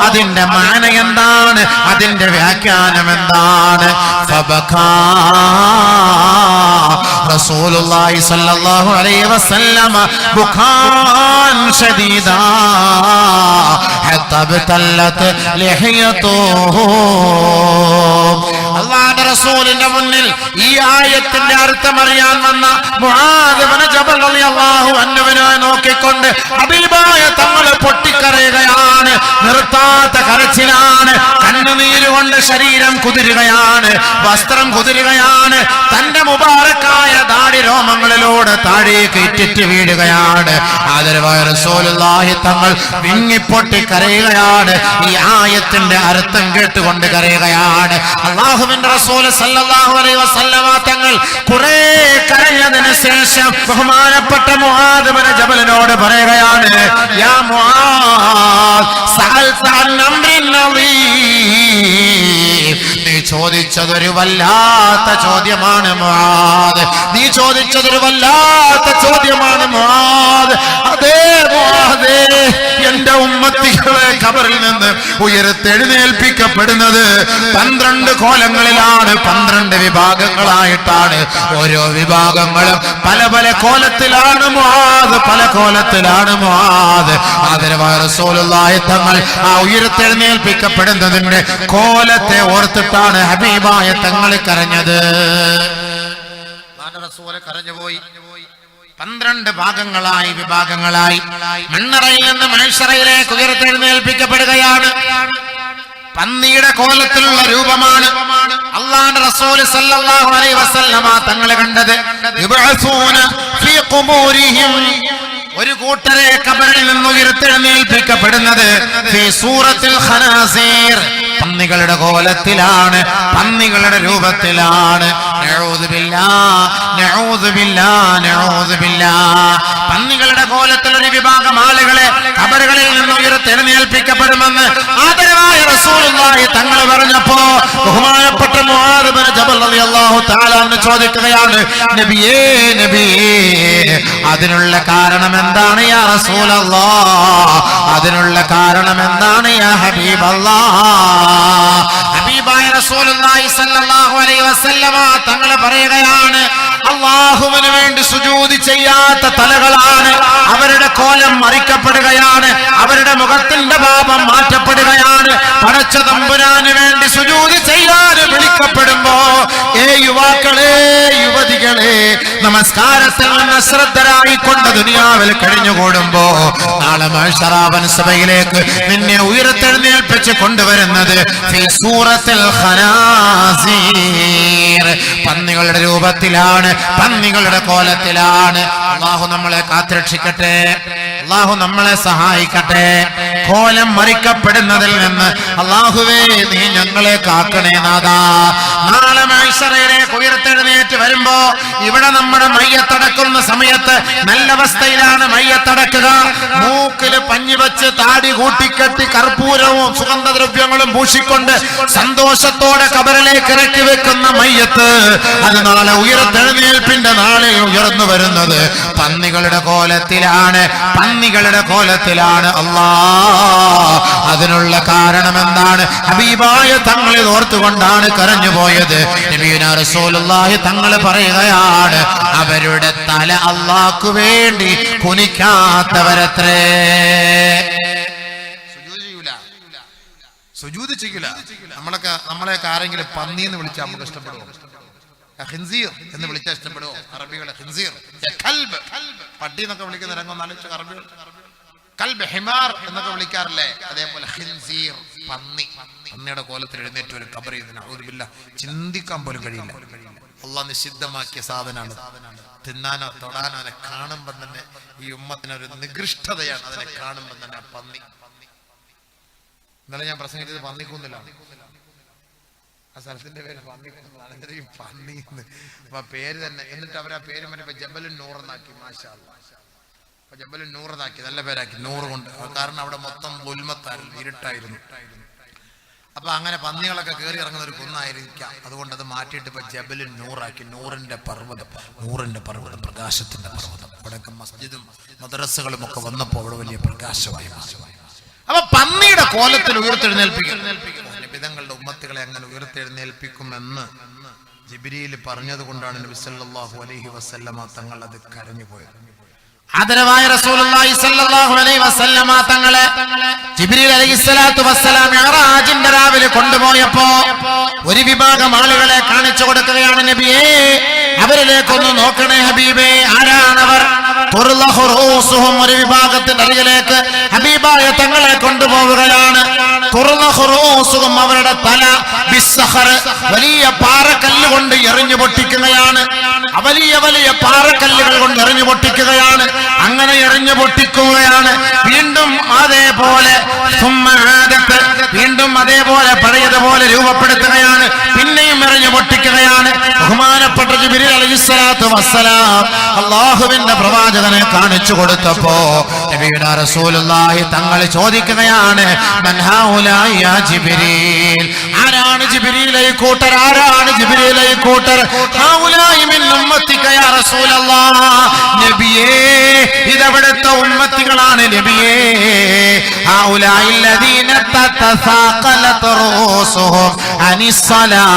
അതിന്റെ മാന എന്താണ്? അതിന്റെ വ്യാഖ്യാനം എന്താണ്? ഫബകാ റസൂലുള്ളാഹി സ്വല്ലല്ലാഹു അലൈഹി വസല്ലം ബുഖാൻ ശദീദാ ഹത്താ ബതല്ലത് ലിഹ്യതുഹു. അല്ലാഹുവിന്റെ റസൂലിന്റെ മുന്നിൽ ഈ ആയത്തിന്റെ അർത്ഥം അറിയാൻ വന്ന മുആദ് ഇബ്നു ജബൽ റളിയല്ലാഹു അൻഹുവിനെ നോക്കിക്കൊണ്ട് ഹബീബായ തങ്ങൾ പൊട്ടിക്കരയുകയാണ്. നിർത്താത്ത കരച്ചിലാണ്. കണ്ണുനീരുകൊണ്ട് ശരീരം കുതിരുകയാണ്, വസ്ത്രം കുതിരുകയാണ്. തന്റെ മുബാറക്കായ ദാടി രോമങ്ങളിലൂടെ താഴേക്ക് ഇറ്റിറ്റ് വീഴുകയാണ്. ആദരവായ റസൂലുള്ളാഹി തങ്ങൾ വിങ്ങിപ്പൊട്ടി കരയുകയാണ്. ഈ ആയത്തിന്റെ അർത്ഥം കേട്ടുകൊണ്ട് കരയുകയാണ്. അല്ലാഹുവിന്റെ റസൂൽ സല്ലല്ലാഹു അലൈഹി വസല്ലമ തങ്ങൾ കുറെ കരഞ്ഞതിന് ശേഷം ബഹുമാനപ്പെട്ട മുആദ് ഇബ്നു ജബലിനോട് പറയുകയാണ്, യാ മുആദ് സഅൽത അൻ അംറിൻ നളീം. നീ ചോദിച്ചതൊരു വല്ലാത്ത ചോദ്യമാണ് മുആദ്. നീ ചോദിച്ചതൊരു വല്ലാത്ത ചോദ്യമാണ് മുആദ്. അതേ മുആദേ, എന്റെ ഉമ്മത്തികളെ ഖബറിൽ നിന്ന് ഉയർത്തെഴുന്നേൽപ്പിക്കപ്പെടുന്നത് 12 കോലങ്ങളിലാണ്, 12 വിഭാഗങ്ങളായിട്ടാണ്. ഓരോ വിഭാഗങ്ങളും പല പല കോലത്തിലാണ് മുആദ്, പല കോലത്തിലാണ് മുആദ്. ആദരവായ റസൂലുള്ളാഹി തങ്ങൾ ആ ഉയർത്തെഴുന്നേൽപ്പിക്കപ്പെടുന്നതിന്റെ കോലത്തെ ഓർത്തിട്ടാണ് ഹബീബായ തങ്ങൾ കരഞ്ഞത്. റസൂൽ കരഞ്ഞുപോയി. 12 ഭാഗങ്ങളായി, വിഭാഗങ്ങളായി മണ്ണറയിൽ നിന്ന് മഹ്ശറയിലേക്ക് ഉയർത്തെഴുന്നേൽപ്പിക്കപ്പെടുകയാണ്. പന്നിയുടെ കോലത്തിലുള്ള രൂപമാണ് അല്ലാഹുവിന്റെ റസൂൽ സല്ലല്ലാഹു അലൈഹി വസല്ലമ തങ്ങൾ കണ്ടത്. യുബഅസൂന ഫീ ഖുബൂരിഹിം, ഒരു കൂട്ടരെ ഖബറിൽ നിന്ന് ഉയർത്തെഴുന്നേൽപ്പിക്കപ്പെടുന്നത് ഫീ സൂറത്തിൽ ഖനാസീർ, പന്നികളുടെ കോലത്തിലാണ്, പന്നികളുടെ രൂപത്തിലാണ്. നഊദു ബില്ലാഹ്, നഊദു ബില്ലാഹ്, നഊദു ബില്ലാഹ്. പന്നികളുടെ കോലത്തിൽ ഒരു വിഭാഗം ആളുകളെ ഖബറുകളിൽ നിന്ന് ഉയർത്തെഴുന്നേൽപ്പിക്കപ്പെടുമെന്ന് ആദരവായ റസൂലുള്ളാഹി തങ്ങൾ പറഞ്ഞപ്പോ ബഹുമാനപ്പെട്ട മുആദ് ഇബ്നു ജബൽ റളിയല്ലാഹു തആല അൻഹു ചോദിക്കുകയാണ്, നബിയേ നബിയേ, അതിനുള്ള കാരണം എന്താണ് യാ റസൂലല്ലാഹ്? അതിനുള്ള കാരണം എന്താണ് യാ ഹബീബല്ലാഹ്? ഹബീബായ റസൂലുള്ളാഹി സ്വല്ലല്ലാഹു അലൈഹി വസല്ലമ തങ്ങൾ പറയുകയാണ്, അല്ലാഹുവിന് വേണ്ടി സുജൂദ് ചെയ്യാത്ത തലകളാണ്, അവരുടെ കോലം മറിക്കപ്പെടുകയാണ്, അവരുടെ മുഖത്തിന്റെ ഭാവം മാറ്റപ്പെടുകയാണ്. പടച്ച തമ്പുരാന് വേണ്ടി സുജൂദ് ചെയ്യാൻ വിളിക്കപ്പെടുമ്പോ, ഏ യുവാക്കളെ, യുവതികളെ, നമസ്കാരത്തിൽ നിന്ന് അശ്രദ്ധരായിക്കൊണ്ട് ദുനിയാവിൽ കഴിഞ്ഞുകൂടുമ്പോ നാളെ മഹ്ശറാവൻ സഭയിലേക്ക് നിന്നെ ഉയർത്തെഴുന്നേൽപ്പിച്ച് കൊണ്ടുവരുന്നത് ഫീ സൂറത്തിൽ ഖനാസീർ, പന്നികളുടെ രൂപത്തിലാണ്, പന്നികളുടെ കോലത്തിലാണ്. അല്ലാഹു നമ്മളെ കാത്തുരക്ഷിക്കട്ടെ, അല്ലാഹു നമ്മളെ സഹായിക്കട്ടെ. കോലം മറിക്കപ്പെടുന്നതിൽ നിന്ന് അല്ലാഹുവേ നീ ഞങ്ങളെ കാക്കണേ നാഥാ. നാളെ മഹ്ശറയിലേക്ക് ഉയർത്തെഴുന്നേറ്റ് വരുമ്പോ ഇവിടെ നമ്മുടെ മയ്യത്തടക്കുന്ന സമയത്ത് നല്ല അവസ്ഥയിലാണ് മയ്യത്തടക്കുക. മൂക്കില് പഞ്ഞി വെച്ച് താടി കൂട്ടിക്കെട്ടി കർപ്പൂരവും സുഗന്ധദ്രവ്യങ്ങളും പൂശിക്കൊണ്ട് സന്തോഷത്തോടെ ഖബറിലേക്ക് ഇറക്കി വെക്കുന്ന മയ്യത്ത് അത് നാളെ ഉയർത്തെഴുന്നേൽപ്പിന്റെ നാളിൽ ഉയർന്നു വരുന്നത് പന്നികളുടെ കോലത്തിലാണ്, പന്നികളുടെ കോലത്തിലാണ്. അല്ലാഹ് അതിനുള്ള കാരണം എന്താണ്? ഹബീബായ തങ്ങൾ ഓർത്തുകൊണ്ടാണ് കരഞ്ഞുപോയത്. നബിയുനാ റസൂലുള്ളാഹി തങ്ങൾ പറയുകയാണ്, അവരുടെ തല അല്ലാഹുവിനു വേണ്ടി കുനിക്കാത്തവരത്രേ. സുജൂദ് ചെയ്യൂല. നമ്മളെയൊക്കെ ആരെങ്കിലും പന്നി എന്ന് വിളിച്ചാൽ നമുക്ക് ഇഷ്ടപ്പെടുമോ? ഖിൻസീർ എന്ന് വിളിച്ചാൽ ഇഷ്ടപ്പെടുമോ? അറബികളെ ഖിൻസീർ, കൽബ്, പട്ടി എന്നൊക്കെ വിളിക്കുന്ന രംഗം നാലിച്ച അറബികൾ. കൽബ്, ഹിമാർ എന്നൊക്കെ വിളിക്കാറില്ലേ? അതേപോലെ ഖിൻസീർ, പന്നി. പന്നിയുടെ കോലത്തിൽ എഴുന്നേറ്റ് ഒരു ഖബർ ചിന്തിക്കാൻ പോലും കഴിയില്ല. അള്ളാഹ് നിഷിദ്ധമാക്കിയ സാധനമാണ്. തിന്നാനോ തൊടാനോ അതിനെ കാണുമ്പോൾ തന്നെ ഈ ഉമ്മത്തിനൊരു നികൃഷ്ടതയാണ്. അതിനെ കാണുമ്പോൾ തന്നെ പന്നി. ഇന്നലെ ഞാൻ പ്രസംഗിച്ചത് പന്നിക്കുന്നിലാണ്. ആ സ്ഥലത്തിന്റെ പേര് പന്നിക്കുന്നാണ്. പന്നി അപ്പൊ പേര് തന്നെ. എന്നിട്ട് അവർ ആ പേര് മറ്റേ ജബലുൻ നൂർ എന്നാക്കി. മാഷാ അല്ലാഹ്, അപ്പൊ ജബലുൻ നൂർ എന്നാക്കി, നല്ല പേരാക്കി, നൂറ് കൊണ്ട്. കാരണം അവിടെ മൊത്തം ഉൽമത്തായിരുന്നു, ഇരുട്ടായിരുന്നു. അപ്പൊ അങ്ങനെ പന്നികളൊക്കെ കയറി ഇറങ്ങുന്ന ഒരു കുന്നായിരിക്കാം. അതുകൊണ്ട് അത് മാറ്റിയിട്ട് ഇപ്പൊ ജബലുൻ നൂറാക്കി. നൂറിന്റെ പർവ്വതം, പ്രകാശത്തിന്റെ പർവ്വതം. അവിടെയൊക്കെ മസ്ജിദും മദ്രസകളും ഒക്കെ വന്നപ്പോ അവിടെ വലിയ പ്രകാശമായി മാറി. അപ്പൊ പന്നിയുടെ കോലത്തിൽ ഉയർത്തെഴുന്നേൽപ്പിക്കും. നബിതങ്ങളുടെ ഉമ്മത്തുകളെ അങ്ങനെ ഉയർത്തെഴുന്നേൽപ്പിക്കുമെന്ന് ജിബ്രീൽ പറഞ്ഞത് കൊണ്ടാണ് നബി സല്ലല്ലാഹു അലൈഹി വസല്ലമ തങ്ങൾ അത് കരഞ്ഞുപോയത്. ആദരവായ റസൂലുള്ളാഹി സ്വല്ലല്ലാഹു അലൈഹി വസല്ലമ തങ്ങളെ ജിബ്രീൽ അലൈഹിസ്സലാത്തു വസ്സലാം മിഅ്റാജിന്റെ രാവിലെ കൊണ്ടുപോയപ്പോ ഒരു വിഭാഗം ആളുകളെ കാണിച്ചു കൊടുക്കുകയാണ്. നബിയേ, അവരിലേക്കൊന്ന് നോക്കണേ ഹബീബേ. ആരാണവർ? ഒരു വിഭാഗത്തിന്റെ അരികിലേക്ക് ഹബീബായ തങ്ങളെ കൊണ്ടുപോവുകയാണ്. അവരുടെ തല വലിയ പാറക്കല്ല് കൊണ്ട് എറിഞ്ഞു പൊട്ടിക്കുകയാണ്. വലിയ വലിയ പാറക്കല്ലുകൾ കൊണ്ട് എറിഞ്ഞു പൊട്ടിക്കുകയാണ്. അങ്ങനെ എറിഞ്ഞു പൊട്ടിക്കുകയാണ്. വീണ്ടും അതേപോലെ വീണ്ടും അതേപോലെ പഴയതുപോലെ രൂപപ്പെടുത്തുകയാണ്. പിന്നെയും എറിഞ്ഞു പൊട്ടിക്കുകയാണ്. ബഹുമാനപ്പെട്ട ജിബ്രീൽ അലൈഹിസ്സലാത്തു വസ്സലാം അല്ലാഹുവിന്റെ പ്രവാചകനെ കാണിച്ചു കൊടുത്തപ്പോ നബിയുനാ റസൂലുള്ളാഹി തങ്ങൾ ചോദിക്കുകയാണ്, മൻ ഹൗലായി യാ ജിബ്രീൽ? ആരാണ് ജിബ്രീലേ കൂട്ടർ? ആരാണ് ജിബ്രീലേ കൂട്ടർ? ഹൗലായി മിൻ ഉമ്മത്തിക യാ റസൂലല്ലാഹ്. നബിയേ, ഇതവിടുത്തെ ഉമ്മത്തികളാണ് നബിയേ. ഹൗലായി الذين تتثاقلت رؤوسهم عن الصلاة.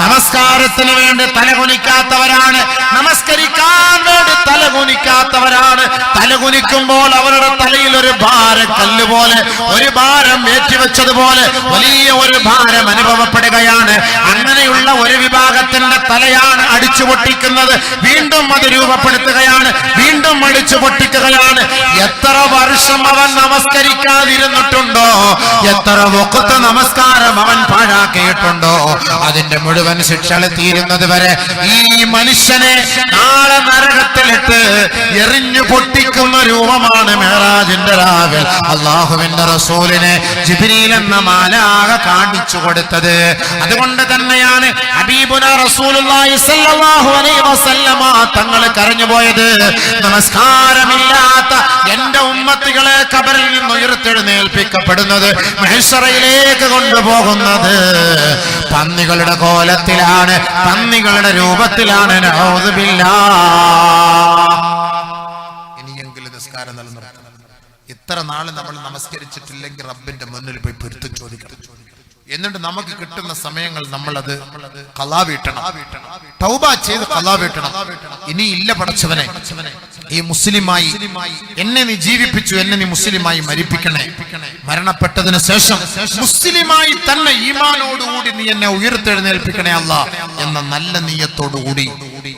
നമസ്കാരത്തിന് വേണ്ടി തലകുനിക്കാത്തവരാണ്. നമസ്കരിക്കാൻ വേണ്ടി തലകുനിക്കാത്തവരാണ്. തലകുനിക്കുമ്പോൾ അവരുടെ തലയിൽ ഒരു ഭാരക്കല്ല് പോലെ, ഒരു ഭാരം ഏറ്റിവെച്ചതുപോലെ വലിയ ഒരു ഭാരം അനുഭവപ്പെടുകയാണ്. അങ്ങനെയുള്ള ഒരു വിഭാഗത്തിന്റെ തലയാണ് അടിച്ചു പൊട്ടിക്കുന്നത്. വീണ്ടും അത് രൂപപ്പെടുത്തുകയാണ്. വീണ്ടും അടിച്ചു പൊട്ടിക്കുകയാണ്. എത്ര വർഷം അവൻ നമസ്കരിക്കാതിരുന്നിട്ടുണ്ടോ, എത്ര വഖത്ത് നമസ്കാരം അവൻ പാഴാക്കിയിട്ടുണ്ടോ, അതിന്റെ മുഴുവൻ ശിക്ഷകൾ തീരുന്നത് വരെ ഈ മനുഷ്യനെ നാളെ നരകത്തിലിട്ട് എറിഞ്ഞു പൊട്ടിക്കുന്ന രൂപമാണ് മിഅ്റാജിന്റെ രാവിൽ അല്ലാഹുവിന്റെ റസൂലിനെ ജിബ്രീൽ എന്ന മാലാഖ കാണിച്ചു കൊടുത്തത്. അതുകൊണ്ട് തന്നെയാണ് ഹബീബുനാ റസൂലുള്ളാഹി സ്വല്ലല്ലാഹു അലൈഹി വസല്ലമ തങ്ങൾ കരഞ്ഞുപോയത്. നമസ്കാരമില്ലാത്ത എന്റെ ഉമ്മത്തികളെ ഖബറിൽ നിന്ന് ഉയർത്തെഴുന്നേൽപ്പിക്കപ്പെടുന്നത്, മഹ്ശറയിലേക്ക് കൊണ്ടുപോകുന്നത് പന്നികളുടെ കോലത്തിലാണ്, പന്നികളുടെ രൂപത്തിലാണ്. നഊദു ബില്ലാഹ്. ഇനിയെങ്കിലും നിസ്കാരം നിലനിർത്തണം. ഇത്ര നാള് നമ്മൾ നമസ്കരിച്ചിട്ടില്ലെങ്കിൽ റബ്ബിന്റെ മുന്നിൽ പോയി പൊരുത്തം ചോദിക്കണം. എന്നിട്ട് നമുക്ക് കിട്ടുന്ന സമയങ്ങൾ നമ്മളത് ഖളാ വീട്ടണം, തൗബ ചെയ്ത് ഖളാ വീട്ടണം. ഇനി ഇല്ല പടച്ചവനെ, ഈ മുസ്ലിമായി എന്നെ നീ ജീവിപ്പിച്ചു, എന്നെ നീ മുസ്ലിമായി മരിപ്പിക്കണേ. മരണപ്പെട്ടതിന് ശേഷം മുസ്ലിമായി തന്നെ ഈമാനോടുകൂടി നീ എന്നെ ഉയർത്തെഴുന്നേൽപ്പിക്കണേ അല്ലാ എന്ന നല്ല നിയ്യത്തോടുകൂടി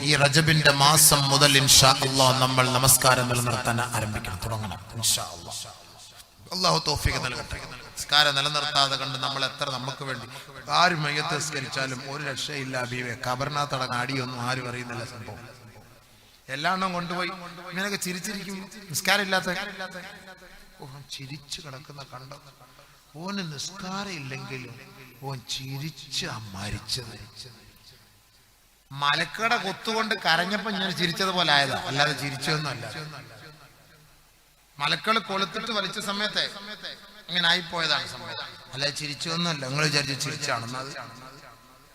ഈ റജബിന്റെ മാസം മുതൽ ഇൻഷാ അല്ലാഹ് നമ്മൾ നമസ്കാരം നിലനിർത്താൻ ആരംഭിക്കണം, തുടങ്ങണം ഇൻഷാ അല്ലാഹ്. അല്ലാഹു തൗഫീഖ് നൽകട്ടെ. നമസ്കാരം നിലനിർത്താതെ കണ്ട് നമ്മൾ എത്ര നമുക്ക് വേണ്ടി ആര് മയ്യത്ത് നിസ്കരിച്ചാലും ഒരു രക്ഷയില്ല ഹബീബേ. ഖബറിനകത്തടങ്ങ് അടിയൊന്നും ആരും അറിയുന്നില്ല. സംഭവം എല്ലാം കൊണ്ടുപോയി ഇങ്ങനെയൊക്കെ ചിരിച്ചിരിക്കും. നിസ്കാരം ഇല്ലാത്ത ചിരിച്ചു കിടക്കുന്ന കണ്ട ഓന് നിസ്കാരം ഇല്ലെങ്കിലും ഓൻ ചിരിച്ച മരിച്ചത്. മലക്കട കൊത്തുകൊണ്ട് കരഞ്ഞപ്പോ ഞാൻ ചിരിച്ചതുപോലെ ആയതാ, അല്ലാതെ ചിരിച്ചൊന്നുമല്ല. മലക്കള് കൊളുത്തിട്ട് വലിച്ച സമയത്തെ അങ്ങനെ ആയിപ്പോയതാണ് സംഭവം, അല്ലാതെ ചിരിച്ചൊന്നുമല്ല. നിങ്ങൾ വിചാരിച്ചു ചിരിച്ചാണെന്ന്. അത്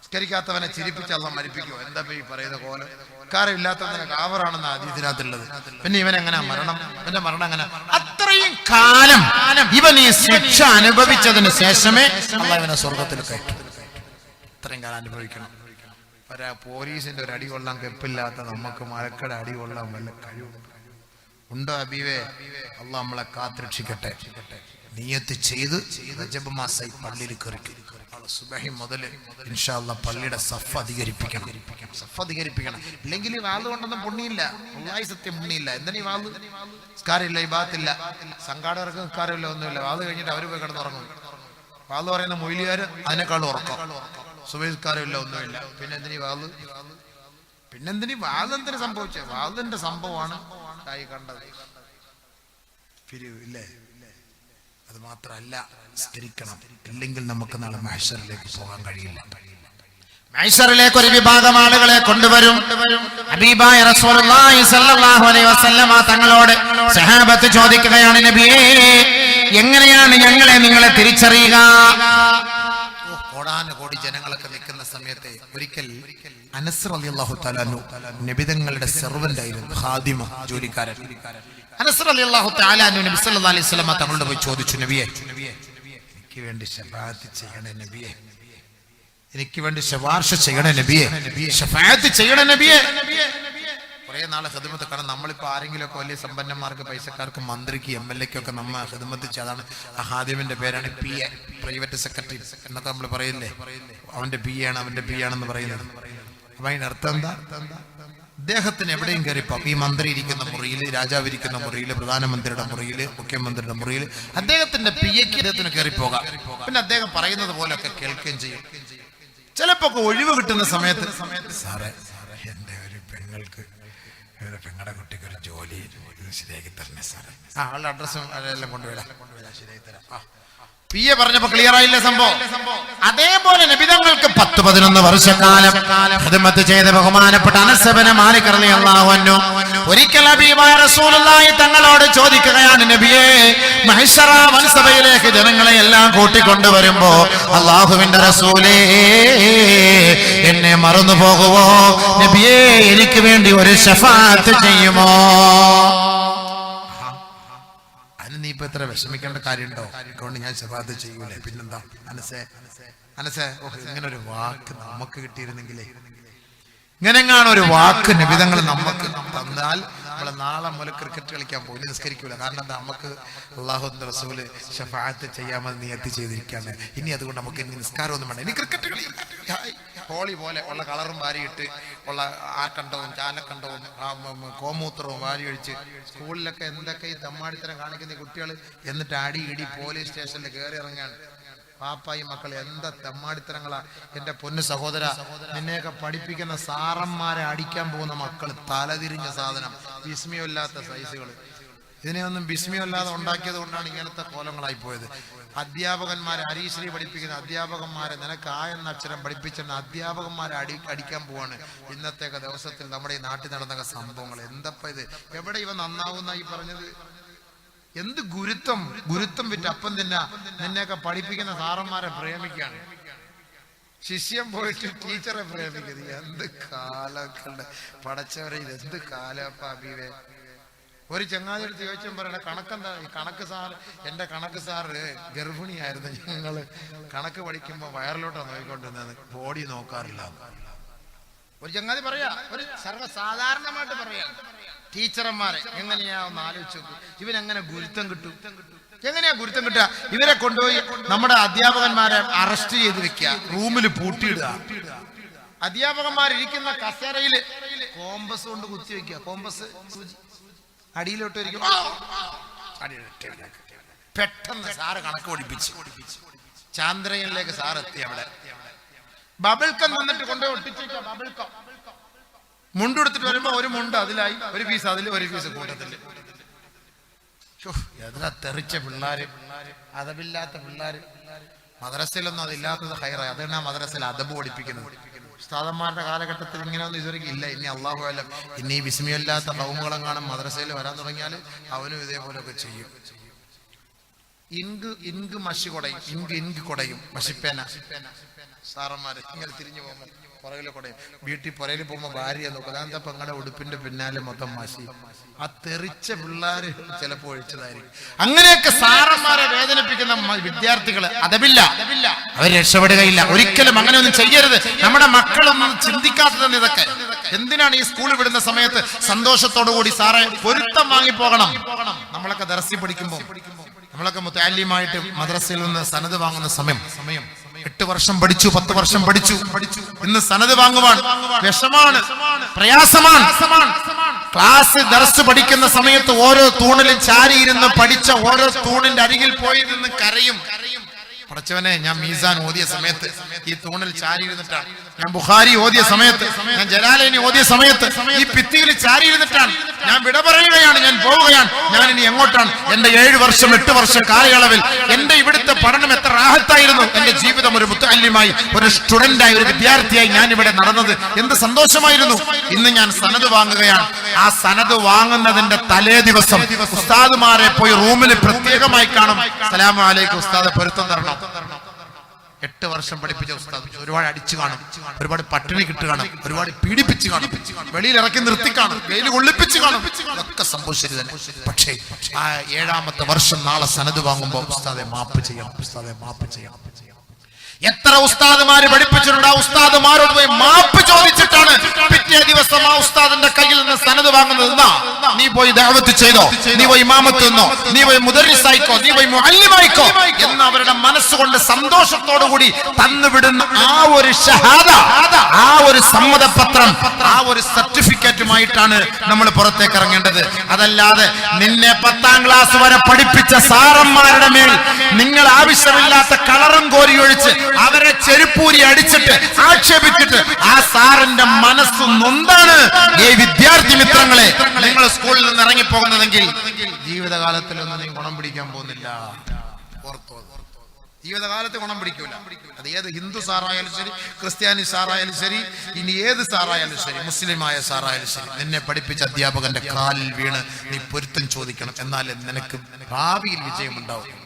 നിസ്കരിക്കാത്തവനെ ചിരിപ്പിച്ച് അള്ളാഹ് മരിപ്പിക്കുമോ? എന്താ ഈ പറയുന്ന കോലം? നിസ്കാരമില്ലാത്തവനെ കാവറാണെന്ന ഹദീസിനകത്തുള്ളത്. പിന്നെ ഇവനെങ്ങനെ മരണം? ഇവന്റെ മരണം എങ്ങനെ? അത്രയും കാലം ഇവൻ ഈ ശിക്ഷ അനുഭവിച്ചതിന് ശേഷമേ അള്ളാഹ് ഇവനെ സ്വർഗത്തിൽ കയറ്റും. ഇത്രയും കാലം അനുഭവിക്കണം. പോലീസിന്റെ ഒരു അടി കൊള്ളാൻ കെപ്പില്ലാത്ത നമുക്ക് മലക്കട അടി കൊള്ളാൻ വല്ല കഴിവുണ്ടോ ഹബീബേ? അള്ളാഹ് നമ്മളെ കാത്തുരക്ഷിക്കട്ടെ. നിയ്യത്ത് ചെയ്ത് റജബ് മാസമായി പള്ളിയിൽ കയറി സുബഹി മുതൽ ഇൻഷാ അല്ലാഹ് പള്ളിയുടെ സഫ് അധികരിപ്പിക്കണം. ഇല്ലെങ്കിൽ ഈ വാള് കൊണ്ടൊന്നും പുണ്യില്ല. അല്ലാഹി സത്യം പുണ്യില്ല. എന്തിനാ ഈ വാള്? നിസ്കാരമില്ല, ഇബാദത്തില്ല, സംഘാടകർക്ക് നിസ്കാരമില്ല, ഒന്നുമില്ല. വാള് കഴിഞ്ഞിട്ട് അവർ പോയി കിടന്നുറങ്ങും. വാള് പറയുന്ന മൊയ്ലിയാര് അതിനേക്കാളും ഉറക്കം. സുബഹി നിസ്കാരമില്ല, ഒന്നുമില്ല. പിന്നെ എന്തിനീ വാള്? വാളെന്തിനു സംഭവിച്ചേ? വാളിന്റെ സംഭവമാണ് കണ്ടത്. ഇല്ലേ? അത് മാത്രമല്ല, സ്കരിക്കണം. ഇല്ലെങ്കിൽ നമുക്ക് നാളെ മഹ്ശറിലേക്ക് പോകാൻ കഴിയില്ല. മഹ്ശറിലേക്ക് ഒരു വിഭാഗം ആളുകളെ കൊണ്ടുവരും. ഹബീബായ റസൂലുള്ളാഹി സ്വല്ലല്ലാഹു അലൈഹി വസല്ലമ തങ്ങളോട് സഹാബത്ത് ചോദിക്കുകയാണ്, നബിയേ എങ്ങനെയാണ് ഞങ്ങളെ നിങ്ങളെ തിരിച്ചറിയുക? കോടാനുകോടി ജനങ്ങളൊക്കെ നിൽക്കുന്ന സമയത്ത് ഒരിക്കൽ അനസ് റളിയല്ലാഹു തആല അൻഹു നബിതങ്ങളുടെ സെർവന്റ് ആയിരുന്നു, ഖാദിമ, ജോലിക്കാരൻ. അനസ് റളിയല്ലാഹു തആല അൻഹു നബി സല്ലല്ലാഹു അലൈഹി വസല്ലം തങ്ങളോട് പോയി ചോദിച്ചു, നബിയെ, എനിക്ക് വേണ്ടി ശഫാഅത്ത് ചെയ്യണേ നബിയെ, എനിക്ക് വേണ്ടി ശുപാർശ ചെയ്യണേ നബിയെ, ശഫാഅത്ത് ചെയ്യണേ നബിയെ. കുറെ നാളെ ഖിദ്മത്ത്. കാരണം നമ്മളിപ്പോൾ ആരെങ്കിലുമൊക്കെ വലിയ സമ്പന്നന്മാർക്ക്, പൈസക്കാർക്ക്, മന്ത്രിക്ക്, MLA ക്കൊക്കെ നമ്മൾ ഖിദ്മത്ത് ചെയ്താണ്. ആ ഹാദിമിന്റെ പേരാണ് PA, പ്രൈവറ്റ് സെക്രട്ടറി എന്നൊക്കെ നമ്മൾ പറയില്ലേ, അവന്റെ PA ആണ്, അവന്റെ PA ആണെന്ന് പറയുന്നത്. അപ്പൊ അതിന്റെ അർത്ഥം എന്താ? അദ്ദേഹത്തിന് എവിടെയും കയറിപ്പോ, ഈ മന്ത്രി ഇരിക്കുന്ന മുറിയിൽ, രാജാവ് ഇരിക്കുന്ന മുറിയിൽ, പ്രധാനമന്ത്രിയുടെ മുറിയിൽ, മുഖ്യമന്ത്രിയുടെ മുറിയിൽ അദ്ദേഹത്തിന്റെ PAക്ക് അദ്ദേഹത്തിന് കയറിപ്പോകാം. പിന്നെ അദ്ദേഹം പറയുന്നത് പോലൊക്കെ കേൾക്കുകയും ചെയ്യും. ചിലപ്പോ ഒഴിവ് കിട്ടുന്ന സമയത്ത്, സാറേ എന്റെ ഒരു പെങ്ങൾക്ക്, പെങ്ങളുടെ കുട്ടിക്ക് ഒരു ജോലി ശരിയാക്കി തരണേ സാറേ, അവളുടെ അഡ്രസ്സും അതെല്ലാം കൊണ്ടുവരാം, ശരിയാക്കി തരാം. PA പറഞ്ഞപ്പോ ക്ലിയർ ആയില്ലേ സംഭവം? അതേപോലെ നബിതങ്ങൾക്ക് 10-11 വർഷക്കാലം ഖിദ്മത്ത് ചെയ്ത ബഹുമാനപ്പെട്ട അനസ് ഇബ്നു മാലിക് റളിയല്ലാഹു അൻഹു ഒരിക്കൽ ഹബീബായ റസൂലുള്ളാഹി തങ്ങളോട് ചോദിക്കുകയാണ്, നബിയേ, മഹ്ശറ വൻസഭയിലേക്ക് ജനങ്ങളെ എല്ലാം കൂട്ടിക്കൊണ്ടുവരുമ്പോ അല്ലാഹുവിന്റെ റസൂലേ, എന്നെ മറന്നു പോകുവോ നബിയേ, എനിക്ക് വേണ്ടി ഒരു ശഫാഅത്ത് ചെയ്യുമോ? നീ ഇപ്പൊ എത്ര വിഷമിക്കേണ്ട കാര്യമുണ്ടോ? അതുകൊണ്ട് ഞാൻ ശഫാഅത്ത് ചെയ്യൂലേ, പിന്നെന്താ? അനസേ, ഇങ്ങനെ ഒരു വാക്ക് നമുക്ക് കിട്ടിയിരുന്നെങ്കിലേ, ഇങ്ങനെങ്ങാണ് ഒരു വാക്ക് നബിതങ്ങൾ നമുക്ക് തന്നാൽ നമ്മളെ നാളെ മുതൽ ക്രിക്കറ്റ് കളിക്കാൻ പോയി നിസ്കരിക്കൂല. കാരണം എന്താ? നമുക്ക് അല്ലാഹുവിന്റെ റസൂല് ശഫാഅത്ത് ചെയ്യാമെന്ന് നിയത്ത് ചെയ്തിരിക്കാണ്. ഇനി അതുകൊണ്ട് നമുക്ക് ഇനി നിസ്കാരമൊന്നും വേണ്ട, ഇനി ക്രിക്കറ്റ് കളി, ഹോളി പോലെ ഉള്ള കളറും വാരിയിട്ട് ഉള്ള ആർക്കണ്ടവും ചാലക്കണ്ടവും കോമൂത്രവും വാരി ഒഴിച്ച് സ്കൂളിലൊക്കെ എന്തൊക്കെ ഈ തമ്മാടിത്തരം കാണിക്കുന്ന കുട്ടികൾ, എന്നിട്ട് അടി ഇടി പോലീസ് സ്റ്റേഷനിൽ കയറി ഇറങ്ങാണ്. പാപ്പായി മക്കൾ എന്താ തെമ്മാടിത്തരങ്ങളാ! എന്റെ പൊന്നു സഹോദര, നിന്നെയൊക്കെ പഠിപ്പിക്കുന്ന സാറന്മാരെ അടിക്കാൻ പോകുന്ന മക്കൾ തലതിരിഞ്ഞ സാധനം, വിസ്മയമില്ലാത്ത സൈസുകൾ. ഇതിനെയൊന്നും വിസ്മയമില്ലാതെ ഉണ്ടാക്കിയത് കൊണ്ടാണ് ഇങ്ങനത്തെ കോലങ്ങളായി പോയത്. അധ്യാപകന്മാരെ, ഹരീശ്രീ പഠിപ്പിക്കുന്ന അധ്യാപകന്മാരെ, നിനക്ക് ആ എന്ന അക്ഷരം പഠിപ്പിച്ചിരുന്ന അധ്യാപകന്മാരെ അടിക്കാൻ പോവാണ് ഇന്നത്തെയൊക്കെ ദിവസത്തിൽ നമ്മുടെ ഈ നാട്ടിൽ നടന്ന സംഭവങ്ങൾ. എന്തപ്പ ഇത്? എവിടെ ഇവ നന്നാവുന്ന ഈ പറഞ്ഞത്? എന്ത് ഗുരുത്വം വിറ്റ് അപ്പം തന്നെ നിന്നെയൊക്കെ പഠിപ്പിക്കുന്ന സാറന്മാരെ പ്രേമിക്കാണ്. ശിഷ്യം പോയിട്ട് ടീച്ചറെ പ്രേമിക്കുന്നത്. എന്ത് കാലൊക്കെ പടച്ചവരെ, ഇത് എന്ത് കാലപ്പാ അബീവേ. ഒരു ചങ്ങാതി എടുത്ത് ചോദിച്ചും പറയണ കണക്കെന്താ? ഈ കണക്ക് സാറ്, എന്റെ കണക്ക് സാറ് ഗർഭിണിയായിരുന്നു, ഞങ്ങള് കണക്ക് പഠിക്കുമ്പോ വയറിലോട്ടാണ് നോക്കിക്കൊണ്ടിരുന്നത്, ബോഡി നോക്കാറില്ല. ഒരു ചങ്ങാതി പറയാ, ഒരു സർവ്വസാധാരണമായിട്ട് പറയാ, ടീച്ചർമാരെ എങ്ങനെയാ ഒന്ന് ആലോചിച്ചു, ഇവനെങ്ങനെ ഗുരുത്വം കിട്ടും? എങ്ങനെയാ ഗുരുത്വം കിട്ടുക? ഇവരെ കൊണ്ടുപോയി നമ്മുടെ അധ്യാപകന്മാരെ അറസ്റ്റ് ചെയ്ത് വെക്കുക, റൂമിൽ പൂട്ടിയിടുക, അധ്യാപകന്മാരിരിക്കുന്ന കസേരയില് കോമ്പസ് കൊണ്ട് കുത്തി വെക്കുക, കോമ്പസ് അടിയിലോട്ട് ഇരിക്കും. പെട്ടെന്ന് സാറ് കണക്ക് പഠിപ്പിച്ചു. ചാന്ദ്രയനിലേക്ക് സാർ എത്തി. അവിടെ ബബിൾക്കം വന്നിട്ട് കൊണ്ടുപോയി ഒട്ടിച്ചേക്കാം. ബബിൾക്കം മുണ്ടെടുത്തിട്ട് വരുമ്പോ ഒരു മുണ്ട് അതിലായി, ഒരു പീസ് അതിൽ, ഒരു പീസ് കൂട്ടത്തില്. എത്ര തെറിച്ച പിള്ളേര്, അതബില്ലാത്ത പിള്ളേര്. മദ്രസയിലൊന്നും അതില്ലാത്തത് ഹൈറായി. അതാണ് മദ്രസയിൽ അതബ് പഠിപ്പിക്കുന്നത്. ഉസ്താദന്മാരുടെ കാലഘട്ടത്തിൽ ഇങ്ങനെയൊന്നും ഇതുവരെയ്ക്കും ഇല്ല. ഇനി അള്ളാഹു അലം, ഇനി ഈ വിസ്മയമില്ലാത്ത കൗമുകളും കാണും മദ്രസയിൽ വരാൻ തുടങ്ങിയാൽ അവനും ഇതേപോലെയൊക്കെ ചെയ്യും. ഇങ്ക് മഷി കൊടയും, ഇങ്ക് കൊടയും, മഷിപ്പേന. സാറന്മാര് ഇങ്ങനെ തിരിഞ്ഞു പോകുമ്പോൾ പുറകിലെ കൊടയും. വീട്ടിൽ പുറയിൽ പോകുമ്പോ ഭാര്യ നോക്കുക, അതെന്താ പെങ്ങളുടെ ഉടുപ്പിന്റെ പിന്നാലെ മൊത്തം മഷി. ആ തെറിച്ച പിള്ളേര് ചിലപ്പോൾ ഒഴിച്ചതായിരിക്കും. അങ്ങനെയൊക്കെ സാറന്മാരെ വേദനിപ്പിക്കുന്ന വിദ്യാർത്ഥികള് അതവില്ല, അവർ രക്ഷപ്പെടുകയില്ല. ഒരിക്കലും അങ്ങനെ ഒന്നും ചെയ്യരുത്. നമ്മുടെ മക്കളൊന്നും ചിന്തിക്കാത്തതാണ് ഇതൊക്കെ. എന്തിനാണ് ഈ സ്കൂളിൽ വിടുന്ന സമയത്ത് സന്തോഷത്തോടു കൂടി സാറെ പൊരുത്തം വാങ്ങിപ്പോകണം? നമ്മളൊക്കെ ദർസി പഠിക്കുമ്പോൾ, നമ്മളൊക്കെ മുത്തഅല്ലിമായിട്ട് മദ്രസയിൽ നിന്ന് സനത് വാങ്ങുന്ന സമയം 8 വർഷം പഠിച്ചു, 10 വർഷം പഠിച്ചു. ഇന്ന് സനത് വാങ്ങുവാൻ വിഷമാണ്, പ്രയാസമാണ്. ക്ലാസ് ദർസ് പഠിക്കുന്ന സമയത്ത് ഓരോ തൂണിലും ചാരിയിരുന്ന് പഠിച്ച ഓരോ തൂണിന്റെ അരികിൽ പോയി നിന്ന് കരയും. പടച്ചവനെ, ഞാൻ മീസാൻ ഓതിയ സമയത്ത് ഈ തൂണിൽ ചാരിയിരുന്നിട്ടാണ്, ഞാൻ ബുഖാരി ഓതിയ സമയത്ത്, ഞാൻ ജലാലൈനി ഓതിയ സമയത്ത് ഈ ഭിത്തിയിൽ ചാരിയിരുന്നിട്ടാണ് ഞാൻ വിട പറയുകയാണ്, ഞാൻ പോവുകയാണ്, ഞാൻ ഇനി എങ്ങോട്ടാണ്? എന്റെ 7 വർഷം 8 വർഷം കാലയളവിൽ എന്റെ ഇവിടുത്തെ പഠനം എത്ര റാഹത്തായിരുന്നു. എന്റെ ജീവിതം ഒരു മുത്തഅല്ലിമായി, ഒരു സ്റ്റുഡന്റായി, ഒരു വിദ്യാർത്ഥിയായി ഞാൻ ഇവിടെ നടന്നത് എന്ത് സന്തോഷമായിരുന്നു. ഇന്ന് ഞാൻ സനത് വാങ്ങുകയാണ്. ആ സനത് വാങ്ങുന്നതിന്റെ തലേ ദിവസം ഉസ്താദുമാരെ പോയി റൂമിൽ പ്രത്യേകമായി കാണും. സലാമു അലൈക്കും ഉസ്താദ്, പൊരുത്തം തരണം. 8 വർഷം പഠിപ്പിച്ച ഉസ്താദ് ഒരുപാട് അടിച്ചു കാണും, ഒരുപാട് പട്ടിണി കിട്ടു കാണും, ഒരുപാട് പീഡിപ്പിച്ച് കാണും, വെളിയിൽ ഇറക്കി നിർത്തി കാണും, വെയിൽ കൊള്ളിപ്പിച്ച് കാണും, ഒക്കെ സംഭവിച്ചത് തന്നെ. പക്ഷേ ആ 7ാമത്തെ വർഷം നാളെ സനത് വാങ്ങുമ്പോൾ ഉസ്താദെ മാപ്പ് ചെയ്യണം, ഉസ്താദെ മാപ്പ് ചെയ്യണം. എത്ര ഉസ്താദുമാര് പഠിപ്പിച്ചിട്ടുണ്ട്, ആ ഉസ്താദുമാരോട് പോയി മാപ്പ് ചോദിച്ചിട്ടാണ് പിറ്റേ ദിവസം ആ ഉസ്താദിന്റെ കയ്യിൽ നിന്ന് സനത് വാങ്ങുന്നത്. നീ പോയി ദഅവത്ത് ചെയ്തോ, നീ പോയി ഇമാമത്ത് നിന്നോ, നീ പോയി മുദർരിസായിക്കോ, നീ പോയി മുഅല്ലിമായിക്കോ എന്ന് അവരുടെ മനസ്സുകൊണ്ട് സന്തോഷത്തോടുകൂടി തന്നുവിടുന്ന ആ ഒരു ഷഹാദ, ആ ഒരു സമ്മതപത്രം, ആ ഒരു സർട്ടിഫിക്കറ്റുമായിട്ടാണ് നമ്മൾ പുറത്തേക്ക് ഇറങ്ങേണ്ടത്. അതല്ലാതെ നിന്നെ 10ാം ക്ലാസ് വരെ പഠിപ്പിച്ച സാറന്മാരുടെ മേൽ നിങ്ങൾ ആവശ്യമില്ലാത്ത കളറും കോരിയൊഴിച്ച് അവരെ ചെരുപ്പൂരി അടിച്ചിട്ട് ആക്ഷേപിച്ചിട്ട് ആ സാറിന്റെ മനസ്സ് നൊന്താണ് ഈ വിദ്യാർത്ഥി മിത്രങ്ങളെ നിങ്ങൾ സ്കൂളിൽ നിന്ന് ഇറങ്ങിപ്പോകുന്നതെങ്കിൽ ജീവിതകാലത്തിലൊന്നും നീ ഗുണം പിടിക്കാൻ പോകുന്നില്ല. ജീവിതകാലത്ത് ഗുണം പിടിക്കൂല. അത് ഏത് ഹിന്ദു സാറായാലും ശരി, ക്രിസ്ത്യാനി സാറായാലും ശരി, ഇനി ഏത് സാറായാലും ശരി, മുസ്ലിമായ സാറായാലും ശരി, നിന്നെ പഠിപ്പിച്ച അധ്യാപകന്റെ കാലിൽ വീണ് നീ പൊരുത്തം ചോദിക്കണം. എന്നാലേ നിനക്ക് ഭാവിയിൽ വിജയമുണ്ടാവും.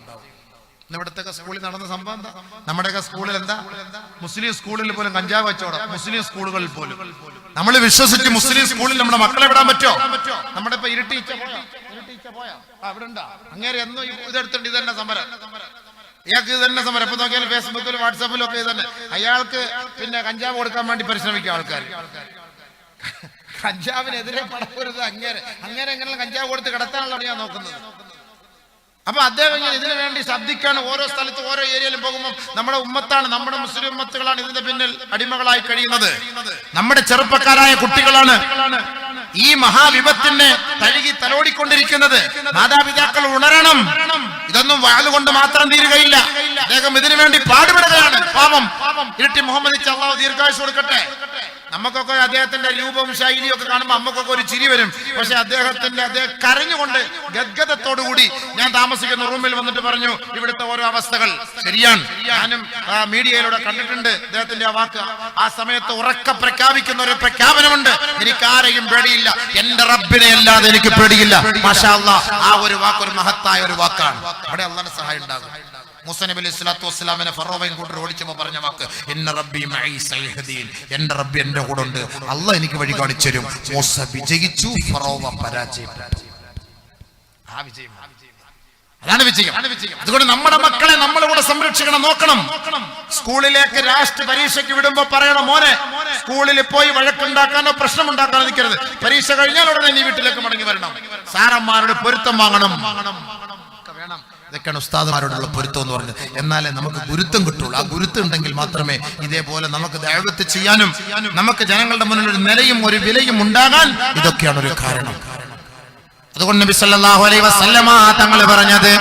ഇവിടത്തെ സ്കൂളിൽ നടന്ന സംഭവം എന്താ? നമ്മുടെയൊക്കെ സ്കൂളിൽ എന്താ? മുസ്ലിം സ്കൂളിൽ പോലും കഞ്ചാവ് കച്ചവടം, മുസ്ലിം സ്കൂളുകളിൽ പോലും. നമ്മൾ വിശ്വസിച്ച് മുസ്ലിം സ്കൂളിൽ നമ്മുടെ മക്കളെ വിടാൻ പറ്റോ? നമ്മുടെ ഇപ്പൊ ഇരുട്ടിച്ച പോയാ അവിടെ ഉണ്ടാ അങ്ങേരെ എന്നും ഇതെടുത്തിട്ട് ഇത് തന്നെ സമരം, ഇയാൾക്ക് ഇത് തന്നെ സമരം. എപ്പൊ നോക്കിയാലും ഫേസ്ബുക്കിലും വാട്സാപ്പിലും ഒക്കെ ഇത് തന്നെ. അയാൾക്ക് പിന്നെ കഞ്ചാവ് കൊടുക്കാൻ വേണ്ടി പരിശ്രമിക്കും ആൾക്കാർ. കഞ്ചാവിനെതിരെ പടപ്പരുത്. അങ്ങേരെ എങ്ങനെയുള്ള കഞ്ചാവ് കൊടുത്ത് കിടത്താനുള്ളതാണ് ഞാൻ നോക്കുന്നത്. അപ്പൊ അദ്ദേഹം ഇങ്ങനെ ഇതിനു വേണ്ടി ശബ്ദിക്കാണ്. ഓരോ സ്ഥലത്ത് ഓരോ ഏരിയയിലും പോകുമ്പോൾ നമ്മുടെ ഉമ്മത്താണ്, നമ്മുടെ മുസ്ലിം ഉമ്മത്തുകളാണ് ഇതിന്റെ പിന്നിൽ അടിമകളായി കഴിയുന്നത്. നമ്മുടെ ചെറുപ്പക്കാരായ കുട്ടികളാണ് ഈ മഹാവിപത്തിനെ തഴുകി തലോടിക്കൊണ്ടിരിക്കുന്നത്. മാതാപിതാക്കൾ ഉണരണം. ഇതൊന്നും വാളുകൊണ്ട് മാത്രം തീരുകയില്ല. അദ്ദേഹം ഇതിനു വേണ്ടി പാടുപെടുകയാണ്. പാപം ഇരട്ടി മുഹമ്മദ് അല്ലാഹു ദീർഘായുസ്സ് കൊടുക്കട്ടെ. നമുക്കൊക്കെ അദ്ദേഹത്തിന്റെ രൂപവും ശൈലിയും ഒക്കെ കാണുമ്പോൾ നമുക്കൊക്കെ ഒരു ചിരി വരും. പക്ഷെ അദ്ദേഹം കരഞ്ഞുകൊണ്ട് ഗദ്ഗതത്തോടുകൂടി ഞാൻ താമസിക്കുന്ന റൂമിൽ വന്നിട്ട് പറഞ്ഞു, ഇവിടുത്തെ ഓരോ അവസ്ഥകൾ ശരിയാണ്. ഞാനും മീഡിയയിലൂടെ കണ്ടിട്ടുണ്ട് അദ്ദേഹത്തിന്റെ ആ വാക്ക്. ആ സമയത്ത് ഉറക്ക പ്രഖ്യാപിക്കുന്ന ഒരു പ്രഖ്യാപനമുണ്ട്, എനിക്ക് ആരെയും പേടിയില്ല, എന്റെ റബ്ബിനെ അല്ലാതെ എനിക്ക് പേടിയില്ല. മാഷാ അല്ലാഹ്, ആ ഒരു വാക്ക് ഒരു മഹത്തായ ഒരു വാക്കാണ്. അവിടെ അല്ലാഹുവിന്റെ സഹായം ഉണ്ടാകും. മൂസ നബി അലൈഹി സ്വലാത്തു വസ്സലാമിനെ ഫറോവയും കൂട്ടർ ഓടിച്ചപ്പോൾ പറഞ്ഞ വാക്ക് ഇന്ന റബ്ബി മഈ സയഹ്ദീൻ, എന്റെ റബ്ബി എന്റെ കൂടെ ഉണ്ട്, അല്ലാഹ് എനിക്ക് വഴി കാണിച്ചു തരും. മൂസ വിജയിച്ചു, ഫറോവ പരാജയപ്പെട്ടു. അതാണ് വിജയം. അതുകൊണ്ട് നമ്മുടെ മക്കളെ നമ്മളിവിടെ സംരക്ഷിക്കണം, നോക്കണം. സ്കൂളിലേക്ക് രാഷ്ട്ര പരീക്ഷയ്ക്ക് വിടുമ്പോ പറയണം, മോനെ സ്കൂളിൽ പോയി വഴക്കുണ്ടാക്കാനോ പ്രശ്നമുണ്ടാക്കാനോ നിൽക്കരുത്. പരീക്ഷ കഴിഞ്ഞാൽ ഉടനെ നീ വീട്ടിലേക്ക് മടങ്ങി വരണം. സാറന്മാരുടെ പൊരുത്തം വാങ്ങണം. ഇതൊക്കെയാണ് ഉസ്താദുമാരോടുള്ള പൊരുത്തം എന്ന് പറഞ്ഞത്. എന്നാലേ നമുക്ക് ഗുരുത്വം കിട്ടുള്ളൂ. ആ ഗുരുത്വം ഉണ്ടെങ്കിൽ മാത്രമേ ഇതേപോലെ നമുക്ക് ദഅവത്ത് ചെയ്യാനും നമുക്ക് ജനങ്ങളുടെ മുന്നിൽ ഒരു നിലയും ഒരു വിലയും ഉണ്ടാകാൻ ഇതൊക്കെയാണ് ഒരു കാരണം. അതുകൊണ്ട് നബി സല്ലല്ലാഹു അലൈഹി വസല്ലമ തങ്ങൾ പറഞ്ഞത്,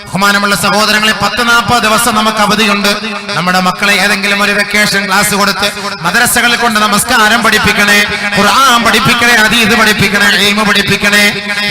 ബഹുമാനമുള്ള സഹോദരങ്ങളെ, 10-40 ദിവസം നമുക്ക് അവധിയുണ്ട്. നമ്മുടെ മക്കളെ ഏതെങ്കിലും ഒരു വെക്കേഷൻ ക്ലാസ് കൊടുത്ത് മദ്രസകളിൽ കൊണ്ട് നമസ്കാരം പഠിപ്പിക്കണേ, ഖുർആൻ പഠിപ്പിക്കണേ, ഹദീസ് പഠിപ്പിക്കണേ, ഇൽമു പഠിപ്പിക്കണേ.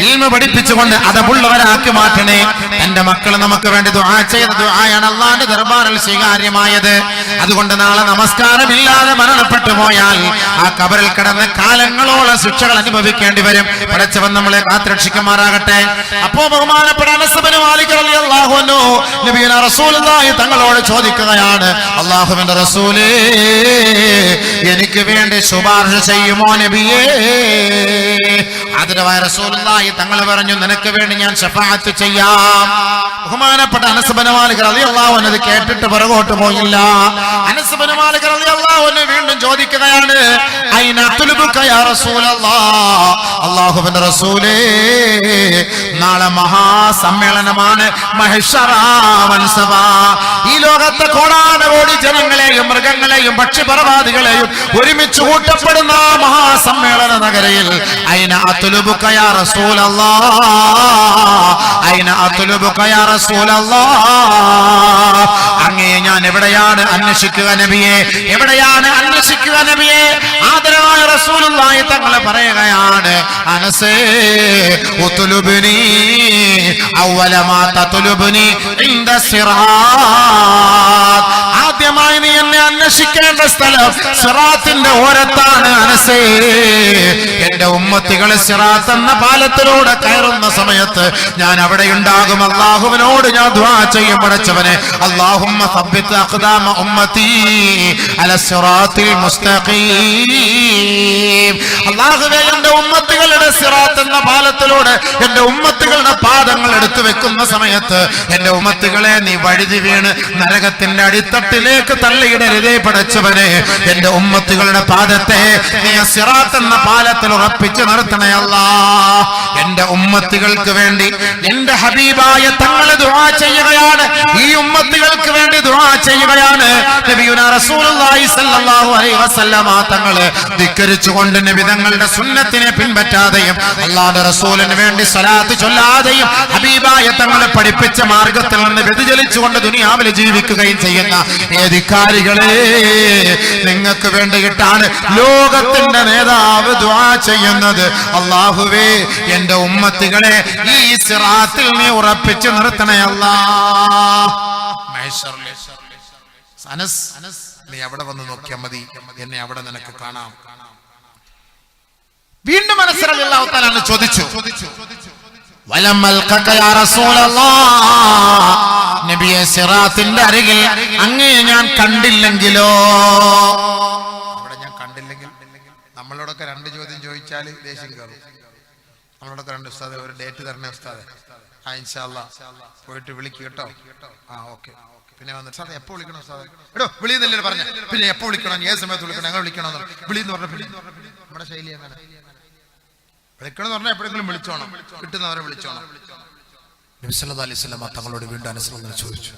ഇൽമു പഠിപ്പിച്ചുകൊണ്ട് അതബുള്ളവരാക്കി മാറ്റണേ. എന്റെ മക്കൾ നമുക്ക് വേണ്ടി ദുആ ചെയ്ത ദുആയാണ് അല്ലാഹുവിന്റെ ദർബാറിൽ സ്വീകാര്യമായത്. അതുകൊണ്ട് നാളെ നമസ്കാരമില്ലാതെ മരണപ്പെട്ടു പോയാൽ ആ ഖബറിൽ കിടന്ന് കാലങ്ങളോളം ശിക്ഷകൾ അനുഭവിക്കേണ്ടി വരും. പടച്ചവൻ നമ്മളെ കാത്തുരക്ഷിക്കുമാറാകട്ടെ. അപ്പോ ബഹുമാനപ്പെട്ട അനസ് ഇബ്നു മാലിക് റളിയല്ലാഹു അൻഹു നബിയുനാ റസൂലുള്ളാഹി തങ്ങളോട് ചോദിക്കുകയാണ്, അല്ലാഹുവിന്റെ റസൂലേ, എനിക്ക് വേണ്ടി ശുപാർശ ചെയ്യുമോ നബിയേ? ആദരവായ റസൂലുള്ളാഹി തങ്ങൾ പറഞ്ഞു, നിനക്ക് വേണ്ടി ഞാൻ ശഫാഅത്ത് ചെയ്യാം. ബഹുമാനപ്പെട്ട അനസ് ഇബ്നു മാലിക് റളിയല്ലാഹു അൻഹു അത് കേട്ടിട്ട് പുറകോട്ട് പോയില്ല. അനസ് ഇബ്നു മാലിക് റളിയല്ലാഹു അൻഹു വീണ്ടും ചോദിക്കുകയാണ്, ഐന തുലുബുക യാ റസൂലല്ലാഹ്, അല്ലാഹുവിന്റെ റസൂലേ, നാളെ മഹാസമ്മേളനമാണ്, മഹ്ശറ വൻസവ. ഈ ലോകത്തെ കോടാനുകോടി ജനങ്ങളെയും മൃഗ മൃഗങ്ങളെയും പക്ഷിപർവാദികളെയും ഒരുമിച്ച് കൂട്ടപ്പെടുന്ന മഹാസമ്മേളന നഗരയിൽ അയിന അത്ലുബുക യാ റസൂലല്ലാഹ്, അയിന അത്ലുബുക യാ റസൂലല്ലാഹ്, അങ്ങയെ ഞാൻ എവിടെയാണ് അന്വേഷിക്കുക നബിയെ, എവിടെയാണ് അന്വേഷിക്കുക നബിയെ? ആദരവായ റസൂലുള്ളാഹി തങ്ങൾ പറയുകയാണ്, അനസേ ഉത്ലുബ്നി അവല മാ തത്ലുബ്നി ഇൻദ സിറാത്ത്, ആദ്യമായി നീ എന്നെ അന്വേഷിക്കേണ്ട സ്ഥലം സിറാത്തിന്റെ ഓരത്താണ് അനസേ. എന്റെ ഉമ്മത്തികൾ സിറാത്ത് എന്ന പാലത്തിലൂടെ കയറുന്ന സമയത്ത് ഞാൻ അവിടെ ഉണ്ടാകും. അല്ലാഹുവിനോട് ഞാൻ ദുആ ചെയ്യും, പടച്ചവനെ അല്ലാഹുമ്മ സബ്ബിത് അഖ്ദാമ ഉമ്മത്തി അല സിറാത്തിൽ മുസ്തഖീം. അല്ലാഹുവേ, എന്റെ ഉമ്മത്തികളുടെ സിറാത്ത് എന്ന പാലത്തിലൂടെ എന്റെ ഉമ്മത്തികളുടെ പാദങ്ങൾ എടുത്തു വെക്കുന്ന സമയത്ത് എന്റെ ഉമ്മത്തികളെ നീ വഴുതി വീണ് നരകത്തിന്റെ അടിത്തട്ടിലേക്ക് തള്ളിയിടരുതേ പടച്ചവനെ. എന്റെ ഉമ്മത്തികളുടെ പാദത്തെ നീ സിറാത്ത് എന്ന പാലത്തിൽ ഉറപ്പിച്ചു നിർത്തണേ അല്ലാഹ്. എന്റെ ഉമ്മത്തികൾക്ക് വേണ്ടി എന്റെ ഹബീബായ തങ്ങൾ ദുആ ചെയ്യുകയാണ്, ഈ ഉമ്മത്തികൾക്ക് വേണ്ടി ദുആ ചെയ്യുകയാണ്. നബിയുനാ റസൂലുള്ളാഹി സ്വല്ലല്ലാഹു അലൈഹി വസല്ലമ തങ്ങൾ ധിക്കരിച്ചുകൊണ്ട് നബി തങ്ങളുടെ സുന്നത്തിനെ പിൻപറ്റാതെയും അല്ലാഹുവിന്റെ റസൂലിന് വേണ്ടി സ്വലാത്ത് ചൊല്ലാതെയും ഹബീബായ തങ്ങളെ പഠിപ്പിച്ച മാർഗത്തിൽ നിന്ന് വ്യതിചലിച്ചുകൊണ്ട് ദുനിയാവിൽ ജീവിക്കുകയും ചെയ്യുന്ന ധിക്കാരികളെ, നിങ്ങൾക്ക് വേണ്ടിയിട്ടാണ് ലോകത്തിന്റെ നേതാവ് ദുആ ചെയ്യുന്നത്. അല്ലാഹുവേ, എന്റെ ഉമ്മത്തികളെ ഈ സിറാത്തിൽ നീ ഉറപ്പിച്ചു നിർത്തണേ അല്ലാഹ്. അനസ്, നീ അവിടെ വന്ന് നോക്കിയാൽ മതി, എന്നെ അവിടെ നിനക്ക് കാണാം. വീണ്ടും അനസ് റളിയല്ലാഹു തആല ചോദിച്ചു, വലമൽഖക യാ റസൂലല്ലാഹ്, നബിയെ സിറാത്തിന്റെ അരികിൽ അങ്ങയെ ഞാൻ കണ്ടില്ലെങ്കിലോ? അവിടെ ഞാൻ കണ്ടില്ലെങ്കിൽ നമ്മളോടൊക്കെ രണ്ട് ചോദ്യം ചോദിച്ചാൽ ദേഷ്യം കയറും. നമ്മളോടൊക്കെ രണ്ട് ഉസ്താദെ ഒരു ഡേറ്റ് തരണേ ഉസ്താദെ, ആ ഇൻഷാ അല്ലാഹ് പോയിട്ട് വിളിക്ക് കേട്ടോ, ആ ഓക്കെ. പിന്നെ വന്നിട്ട് സാറേ എപ്പോ വിളിക്കണം ഉസ്താദെ? എടോ വിളിയെന്നല്ലേ പറഞ്ഞ, പിന്നെ എപ്പോ വിളിക്കണം, ഏത് സമയത്ത് വിളിക്കണം, എങ്ങനെ വിളിക്കണം, വിളിയെന്ന് പറഞ്ഞ പിന്നെ നമ്മുടെ ശൈലി അങ്ങനെ വിളിക്കണം പറഞ്ഞാൽ എപ്പോഴെങ്കിലും വിളിച്ചോണം, കിട്ടുന്നവരെ വിളിച്ചോണം. നബി സല്ലല്ലാഹു അലൈഹി വസല്ലം തങ്ങളോട് വീണ്ടും അനസ് റളിയല്ലാഹു ചോദിച്ചു,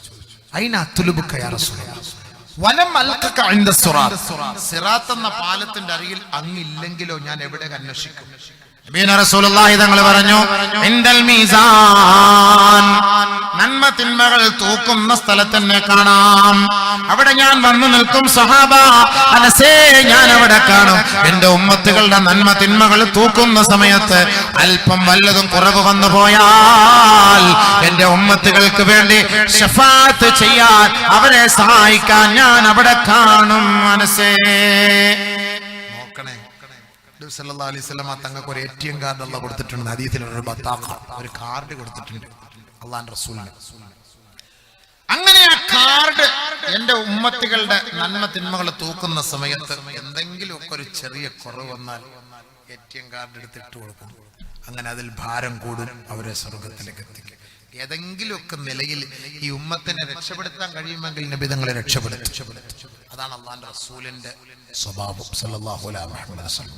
അയിന അത്ലുബുക യാ റസൂലല്ലാഹ് വലം അൽഖക ഇൻദ സിറാത്ത്, സിറാത്ത് എന്ന പാലത്തിന്റെ അരികിൽ അങ്ങില്ലെങ്കിലോ ഞാൻ എവിടെ അന്വേഷിക്കും? നബിയുനാ റസൂലുള്ളാഹി തങ്ങൾ പറഞ്ഞു, ഇൻദൽ മീസാൻ, നന്മ തിന്മകൾ തൂക്കുന്ന സ്ഥലത്ത് തന്നെ കാണാം. അവിടെ ഞാൻ വന്നു നിൽക്കും സഹാബ, അനസേ ഞാൻ അവിടെ കാണും. എന്റെ ഉമ്മത്തുകളുടെ നന്മ തിന്മകൾ തൂക്കുന്ന സമയത്ത് അല്പം വല്ലതും കുറവ് വന്നു പോയാൽ എന്റെ ഉമ്മത്തുകൾക്ക് വേണ്ടി ശഫാഅത്ത് ചെയ്യാൻ, അവരെ സഹായിക്കാൻ ഞാൻ അവിടെ കാണും. അനസേ നോക്കണേ, സല്ലല്ലാഹു അലൈഹി വസല്ലം തങ്ങൾക്ക് ഒരു ATM കാർഡ് അല്ലാഹ് കൊടുത്തിട്ടുണ്ട്. ഹദീസിൽ ഒരു ബത്താഖ, ഒരു കാർഡ് കൊടുത്തിട്ടുണ്ട് അല്ലാഹുവിന്റെ റസൂലിന്. അങ്ങനെ ആ കാർഡ് എന്റെ ഉമ്മത്തികളുടെ നന്മ തിന്മകൾ തൂക്കുന്ന സമയത്ത് എന്തെങ്കിലുമൊക്കെ ഒരു ചെറിയ കുറവ് വന്നാൽ ATM കാർഡ് എടുത്തിട്ട് കൊടുക്കും. അങ്ങനെ അതിൽ ഭാരം കൂടും, അവരെ സ്വർഗത്തിലേക്ക് എത്തിക്കും. ഏതെങ്കിലുമൊക്കെ നിലയിൽ ഈ ഉമ്മത്തിനെ രക്ഷപ്പെടുത്താൻ കഴിയുമെങ്കിൽ നബി തങ്ങളെ രക്ഷപ്പെടുത്തും. അതാണ് അല്ലാഹുവിന്റെ റസൂലിന്റെ സ്വഭാവം സല്ലല്ലാഹു അലൈഹി വസല്ലം.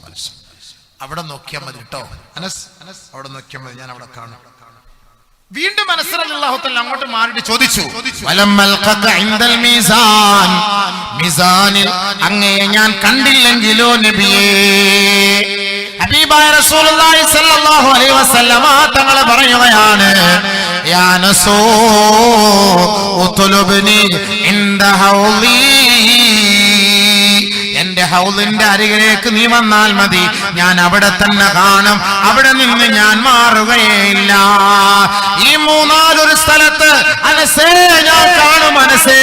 അവിടെ നോക്കിയാൽ മതി കേട്ടോ അനസ്, അവിടെ നോക്കിയാൽ മതി, ഞാൻ അവിടെ കാണും. വീണ്ടും അനസ് റളിയല്ലാഹു തആല അങ്ങോട്ട് മാറിയിട്ട് ചോദിച്ചു, വലമൽഖക ഇൻദൽ മീസാൻ, മീസാനിൽ അങ്ങയെ ഞാൻ കണ്ടില്ലെങ്കിലോ നബിയേ? ഹബീബായ റസൂലുള്ളാഹി സ്വല്ലല്ലാഹു അലൈഹി വസല്ലം തങ്ങൾ പറയുകയാണ്, യാ നസൂ ഉത്ലുബ്നി ഇൻദ ഹൗളി, എന്റെ ഹൗളിന്റെ അരികിലേക്ക് നീ വന്നാൽ മതി, ഞാൻ അവിടെ തന്നെ കാണും, അവിടെ നിന്ന് ഞാൻ മാറുകയില്ല. ഈ മൂന്നാലൊരു സ്ഥലത്ത് അനസേ ഞാൻ കാണും അനസേ,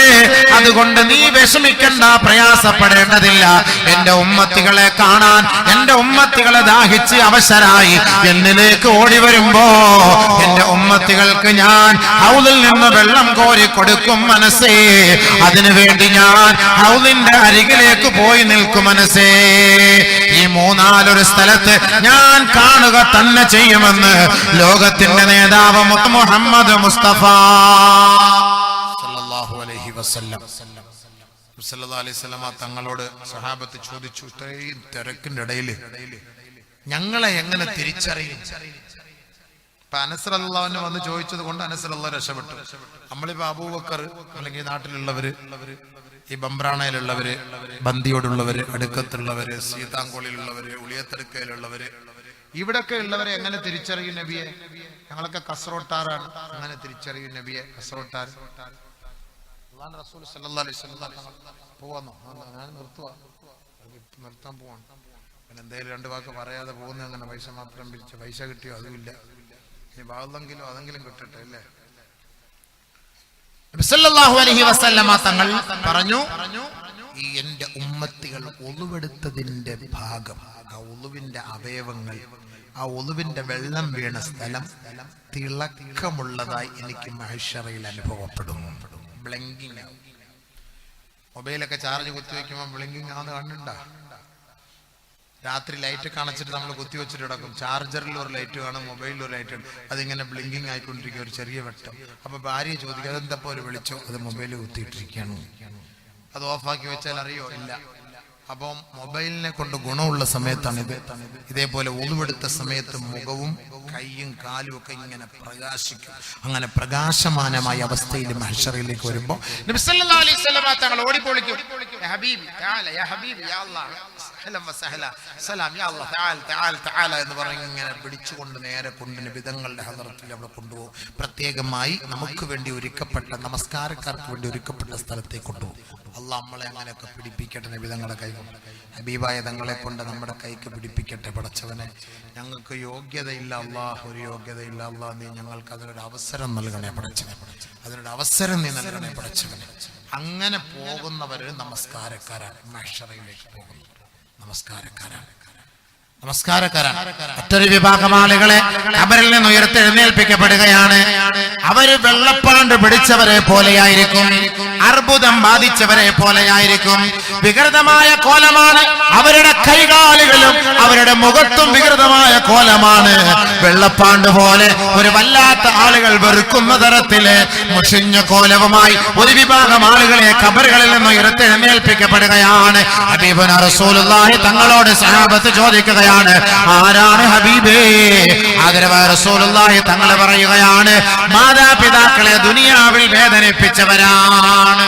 അതുകൊണ്ട് നീ വിഷമിക്കണ്ട, പ്രയാസപ്പെടേണ്ടതില്ല. എന്റെ ഉമ്മത്തികളെ കാണാൻ, എന്റെ ഉമ്മത്തികളെ ദാഹിച്ച് അവശരായി എന്നിലേക്ക് ഓടി വരുമ്പോ എന്റെ ഉമ്മത്തികൾക്ക് ഞാൻ ഹൗളിൽ നിന്ന് വെള്ളം കോരി കൊടുക്കും മനസ്സേ. അതിനുവേണ്ടി ഞാൻ ഹൗളിന്റെ അരികിലേക്ക് പോയി നിൽക്കും മനസ്സേ. ഈ മൂന്നാലൊരു സ്ഥലത്ത് ഞാൻ കാണുക തന്നെ ചെയ്യുമെന്ന് ലോകത്തിന്റെ നേതാവ് മുഹമ്മദ് മുസ്തഫ സല്ലല്ലാഹു അലൈഹി വസല്ലം തങ്ങളോട് സഹാബത്ത് ചോദിച്ചു, ഇത്രയും തിരക്കിന്റെ ഇടയിൽ ഞങ്ങളെ എങ്ങനെ തിരിച്ചറിയും? ഇപ്പൊ അനസ് റളിയല്ലാഹു വന്ന് ചോദിച്ചത് കൊണ്ട് അനസ് റളിയല്ലാഹു രക്ഷപ്പെട്ടു. നമ്മളിപ്പോ അബൂബക്കർ അല്ലെങ്കിൽ നാട്ടിലുള്ളവര് ഈ ബംബ്രാണയിലുള്ളവര്, ബന്ദിയോടുള്ളവര്, അടുക്കത്തുള്ളവര്, സീതാങ്കോളിലുള്ളവര്, ഉളിയത്തെടുക്കയിലുള്ളവര്, ഇവിടൊക്കെ ഉള്ളവരെ എങ്ങനെ തിരിച്ചറിയും നബിയെ? ഞങ്ങളൊക്കെ കസറോട്ടാറാണ്, അങ്ങനെ തിരിച്ചറിയും നബിയെ? കസറോട്ടാർ റസൂൽ സല്ലല്ലാഹു അലൈഹി വസല്ലം പോവാന്നോ? ഞാൻ നിർത്താൻ പോവാണ്. പിന്നെ എന്തായാലും 2 വാക്ക് പറയാതെ പോകുന്ന, അങ്ങനെ പൈസ മാത്രം പിരിച്ച് പൈസ കിട്ടിയോ അതുമില്ല. ഇനി ഭാഗത്തെങ്കിലും അതെങ്കിലും കിട്ടട്ടെ അല്ലേ? നബി സല്ലല്ലാഹു അലൈഹി വസല്ലം തങ്ങൾ പറഞ്ഞു, ഈ എന്റെ ഉമ്മത്തികൾ ഒളുവെടുത്തതിന്റെ ഭാഗം, ആ ഒളുവിന്റെ അവയവങ്ങൾ, ആ ഒളുവിന്റെ വെള്ളം വീണ സ്ഥലം തിളക്കമുള്ളതായി എനിക്ക് മഹ്ശറയിൽ അനുഭവപ്പെടുന്നു. ബ്ലിങ്കിങ്. മൊബൈലൊക്കെ ചാർജ് കുത്തിവെക്കുമ്പോൾ ബ്ലിങ്കിങ് ആണെന്ന് കണ്ടുണ്ടോ? രാത്രി ലൈറ്റ് കാണിച്ചിട്ട് നമ്മൾ കുത്തിവെച്ചിട്ട് കിടക്കും. ചാർജറിൽ ഒരു ലൈറ്റ് കാണും, മൊബൈലിൽ ഒരു ലൈറ്റ് കാണും. അതിങ്ങനെ ബ്ലിങ്കിങ് ആയിക്കൊണ്ടിരിക്കും, ഒരു ചെറിയ വെട്ടം. അപ്പൊ ഭാര്യ ചോദിക്കും, അതെന്തപ്പോ ഒരു വിളിച്ചോ? അത് മൊബൈൽ കുത്തിയിട്ടിരിക്കുകയാണ്. അത് ഓഫാക്കി വെച്ചാൽ അറിയോ? ഇല്ല. അപ്പം മൊബൈലിനെ കൊണ്ട് ഗുണമുള്ള സമയത്താണ് ഇത്. ഇതേപോലെ ഒളിവെടുത്ത സമയത്ത് മുഖവും കൈയും കാലും ഒക്കെ ഇങ്ങനെ പ്രകാശിക്കും. അങ്ങനെ പ്രകാശമാനമായ അവസ്ഥയിൽ മഹ്ശറിലേക്ക് വരുമ്പോൾ നബി സല്ലല്ലാഹു അലൈഹി വസല്ലം തങ്ങൾ ഓടിപ്പൊളിക്കും, യാ ഹബീബി തആല, യാ ഹബീബി, യാ അല്ലാഹ്, സലാം വസഹല, സലാം, യാ അല്ലാഹ്, തആല തആല തആല എന്ന് പറഞ്ഞ് ഇങ്ങനെ പിടിച്ചുകൊണ്ട് നേരെ കൊണ്ട് നബി തങ്ങളുടെ ഹദറത്തിൽ അവിടെ കൊണ്ടുപോകും. പ്രത്യേകമായി നമുക്ക് വേണ്ടി ഒരുക്കപ്പെട്ട, നമസ്കാരക്കാർക്ക് വേണ്ടി ഒരുക്കപ്പെട്ട സ്ഥലത്തേക്ക് കൊണ്ടുപോകും. അള്ളാഹ് നമ്മളെ അങ്ങനെയൊക്കെ പിടിപ്പിക്കട്ടെ. നബി തങ്ങളുടെ കൈ കൊണ്ട്, ഹബീബായ തങ്ങളെ കൊണ്ട് നമ്മുടെ കൈക്ക് പിടിപ്പിക്കട്ടെ. പടച്ചവനെ, ഞങ്ങൾക്ക് യോഗ്യതയില്ല അള്ളാഹ്, ഒരു യോഗ്യതയില്ല അള്ളാഹ്. നീ ഞങ്ങൾക്ക് അതിനൊരു അവസരം നൽകണേ പടച്ചവനെ, അതിനൊരു അവസരം നീ നൽകണേ പടച്ചവനെ. അങ്ങനെ പോകുന്നവര് നമസ്കാരക്കാരാണ്, മഹ്ശറയിലേക്ക് പോകുന്നു. നമസ്കാരക്കാരാണ്. മറ്റൊരു വിഭാഗം ആളുകളെ ഖബറിൽ നിന്ന് ഉയർത്തെഴുന്നേൽപ്പിക്കപ്പെടുകയാണ്. അവര് വെള്ളപ്പാണ്ട് പിടിച്ചവരെ പോലെയായിരിക്കും, അർബുദം ബാധിച്ചവരെ പോലെയായിരിക്കും. വികൃതമായ കോലമാണ് അവരുടെ കൈകാലുകളും അവരുടെ മുഖത്തും വികൃതമായ കോലമാണ്. വെള്ളപ്പാണ്ട് പോലെ ഒരു വല്ലാത്ത ആളുകൾ വെറുക്കുന്ന തരത്തില് മുഷിഞ്ഞ കോലവുമായി ഒരു വിഭാഗം ആളുകളെ ഖബറുകളിൽ നിന്ന് ഉയർത്തെഴുന്നേൽപ്പിക്കപ്പെടുകയാണ്. ഹബീബുനാ റസൂലുള്ളാഹി തങ്ങളോട് സഹാബത്ത് ചോദിക്കുകയാണ്, ആരാണ് ഹബീബേ? ആദരവായ റസൂലുള്ളാഹി തങ്ങൾ പറയുകയാണ്, മാതാപിതാക്കളെ ദുനിയാവിൽ വേദനിപ്പിച്ചവരാണ്.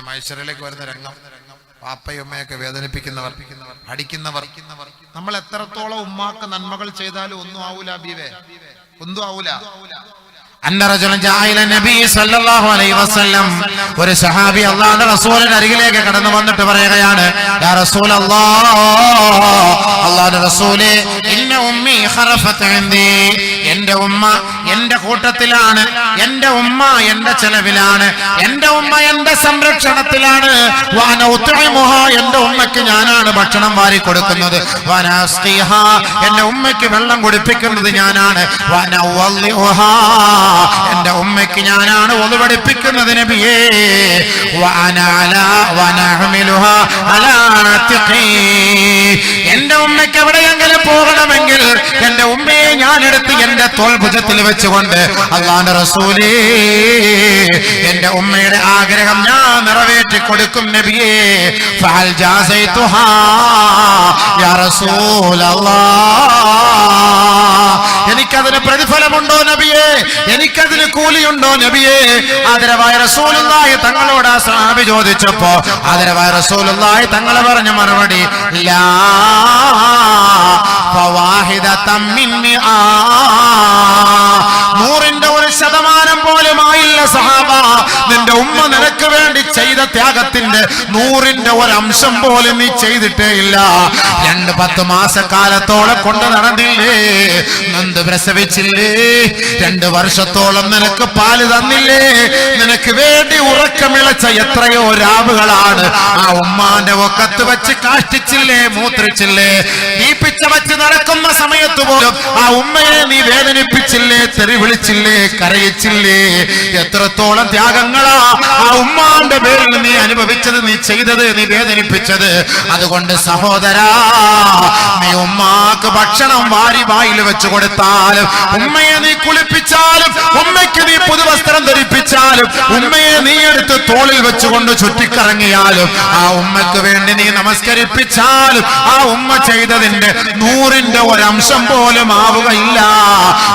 മഹ്ശറിലേക്ക് വരുന്ന രംഗം, പാപ്പയും ഉമ്മയൊക്കെ വേദനിപ്പിക്കുന്നവർ, അടിക്കുന്നവർ. നമ്മൾ എത്രത്തോളം ഉമ്മാക്ക് നന്മകൾ ചെയ്താലും ഒന്നും ആവൂല ഹബീബേ, ഒന്നും ആവൂല. ഒരു സഹാബി അല്ലാഹുവിന്റെ റസൂലിന്റെ അരികിലേക്ക് കടന്നു വന്നിട്ട് പറയുകയാണ്, യാ റസൂലല്ലാഹ്, അല്ലാഹുവിന്റെ റസൂലേ, ഇന്ന ഉമ്മി ഖറഫത് ഇൻദി, എന്റെ ഉമ്മ എന്റെ കൂട്ടത്തിലാണ്, എന്റെ ഉമ്മ എന്റെ ചെലവിലാണ്, എന്റെ ഉമ്മ എന്റെ സംരക്ഷണത്തിലാണ്. വഅന ഉത്ഇമുഹ, എന്റെ ഉമ്മയ്ക്ക് ഞാനാണ് ഭക്ഷണം വാരി കൊടുക്കുന്നത്. വഅന അസ്ഖിഹാ, എന്റെ ഉമ്മയ്ക്ക് വെള്ളം കുടിപ്പിക്കുന്നത് ഞാനാണ്. വഅന ഉവല്ലിഉഹ, എന്റെ ഉമ്മയ്ക്ക് ഞാനാണ് ഒളു പഠിപ്പിക്കുന്നത് നബിയേ. എന്റെ ഉമ്മയ്ക്ക് എവിടെയെങ്കിലും പോകണമെങ്കിൽ എന്റെ ഉമ്മയെ ഞാൻ എടുത്ത് എന്റെ തോൾഭുജത്തിൽ വെച്ചുകൊണ്ട്, അല്ലാഹുവിന്റെ റസൂലേ, എന്റെ ഉമ്മയുടെ ആഗ്രഹം ഞാൻ നിറവേറ്റി കൊടുക്കും നബിയേ. ഫഅൽ ജാസൈതുഹാ യാ റസൂലല്ലാഹ്, എനിക്കതിന് പ്രതിഫലമുണ്ടോ നബിയേ? എനിക്കതിന് കൂലിയുണ്ടോ നബിയേ? ആദരവായ റസൂലുള്ളാഹി തങ്ങളോട് ആ സഹാബി ചോദിച്ചപ്പോ ആദരവായ റസൂലുള്ളാഹി തങ്ങൾ പറഞ്ഞ മറുപടി, ലാ ഫവാഹിദതൻ മിൻ മിആ, 100ന്റെ 1% പോലും ആയില്ല സഹാബ. നിന്റെ ഉമ്മ നിനക്ക് വേണ്ടി ചെയ്ത ത്യാഗത്തിന്റെ 100ന്റെ 1% പോലും നീ ചെയ്തിട്ടേ ഇല്ല. 10 മാസക്കാലത്തോളം കൊണ്ട് നടന്നില്ലേ, നൊന്ത് പ്രസവിച്ചില്ലേ, 2 വർഷത്തോളം നിനക്ക് പാല് തന്നില്ലേ, നിനക്ക് വേണ്ടി ഉറക്കമിളച്ച എത്രയോ രാവുകളാണ് ആ ഉമ്മാന്റെ ഒക്കത്ത് വെച്ച് കാഷ്ടിച്ചില്ലേ, മൂത്രിച്ചില്ലേ. ദീപിച്ച വെച്ച് നടക്കുന്ന സമയത്ത് പോലും ആ ഉമ്മയെ നീ വേദനിപ്പിച്ചില്ലേ, തെറി വിളിച്ചില്ലേ, കരയിച്ചില്ലേ. എത്രത്തോളം ത്യാഗങ്ങളാ ആ ഉമ്മാന്റെ പേരിൽ നീ അനുഭവിച്ചത്, നീ ചെയ്തത്, നീ വേദനിപ്പിച്ചത്. അതുകൊണ്ട് സഹോദരാ, നീ ഉമ്മാക്ക് ഭക്ഷണം വാരി വായിൽ വെച്ച് കൊടുത്താലും, ഉമ്മയെ നീ കുളിപ്പിച്ചാലും, ഉമ്മയ്ക്ക് നീ പുതുവസ്ത്രം ധരിപ്പിച്ചാലും, ഉമ്മയെ നീ എടുത്ത് തോളിൽ വെച്ചുകൊണ്ട് ചുറ്റിക്കറങ്ങിയാലും, ആ ഉമ്മക്ക് വേണ്ടി നീ നമസ്കരിപ്പിച്ചാലും, ആ ഉമ്മ ചെയ്തതിന്റെ 100ന്റെ ഒരംശം പോലും ആവുകയില്ല.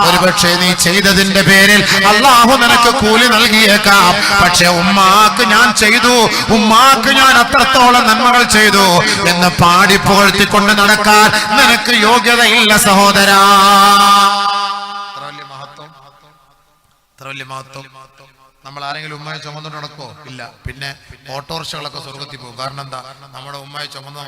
ഒരുപക്ഷെ നീ ചെയ്തതിന്റെ പേരിൽ അള്ളാഹു നിനക്ക് കൂലി നൽകിയേക്കാം. പക്ഷെ ഉമ്മാക്ക് ഞാൻ ചെയ്തു, ഉമ്മാക്ക് ഞാൻ അത്രത്തോളം നന്മകൾ ചെയ്തു എന്ന് പാടി പുകഴ്ത്തിക്കൊണ്ട് നടക്കാൻ നിനക്ക് യോഗ്യതയില്ല സഹോദരാ. എത്ര വലിയ മഹത്വം. നമ്മൾ ആരെങ്കിലും ഉമ്മയെ ചുമന്നുകൊണ്ട് നടക്കോ? ഇല്ല. പിന്നെ ഓട്ടോറിക്ഷകളൊക്കെ സ്വർഗത്തിൽ പോകും. കാരണം എന്താ? നമ്മുടെ ഉമ്മയെ ചുമന്ന്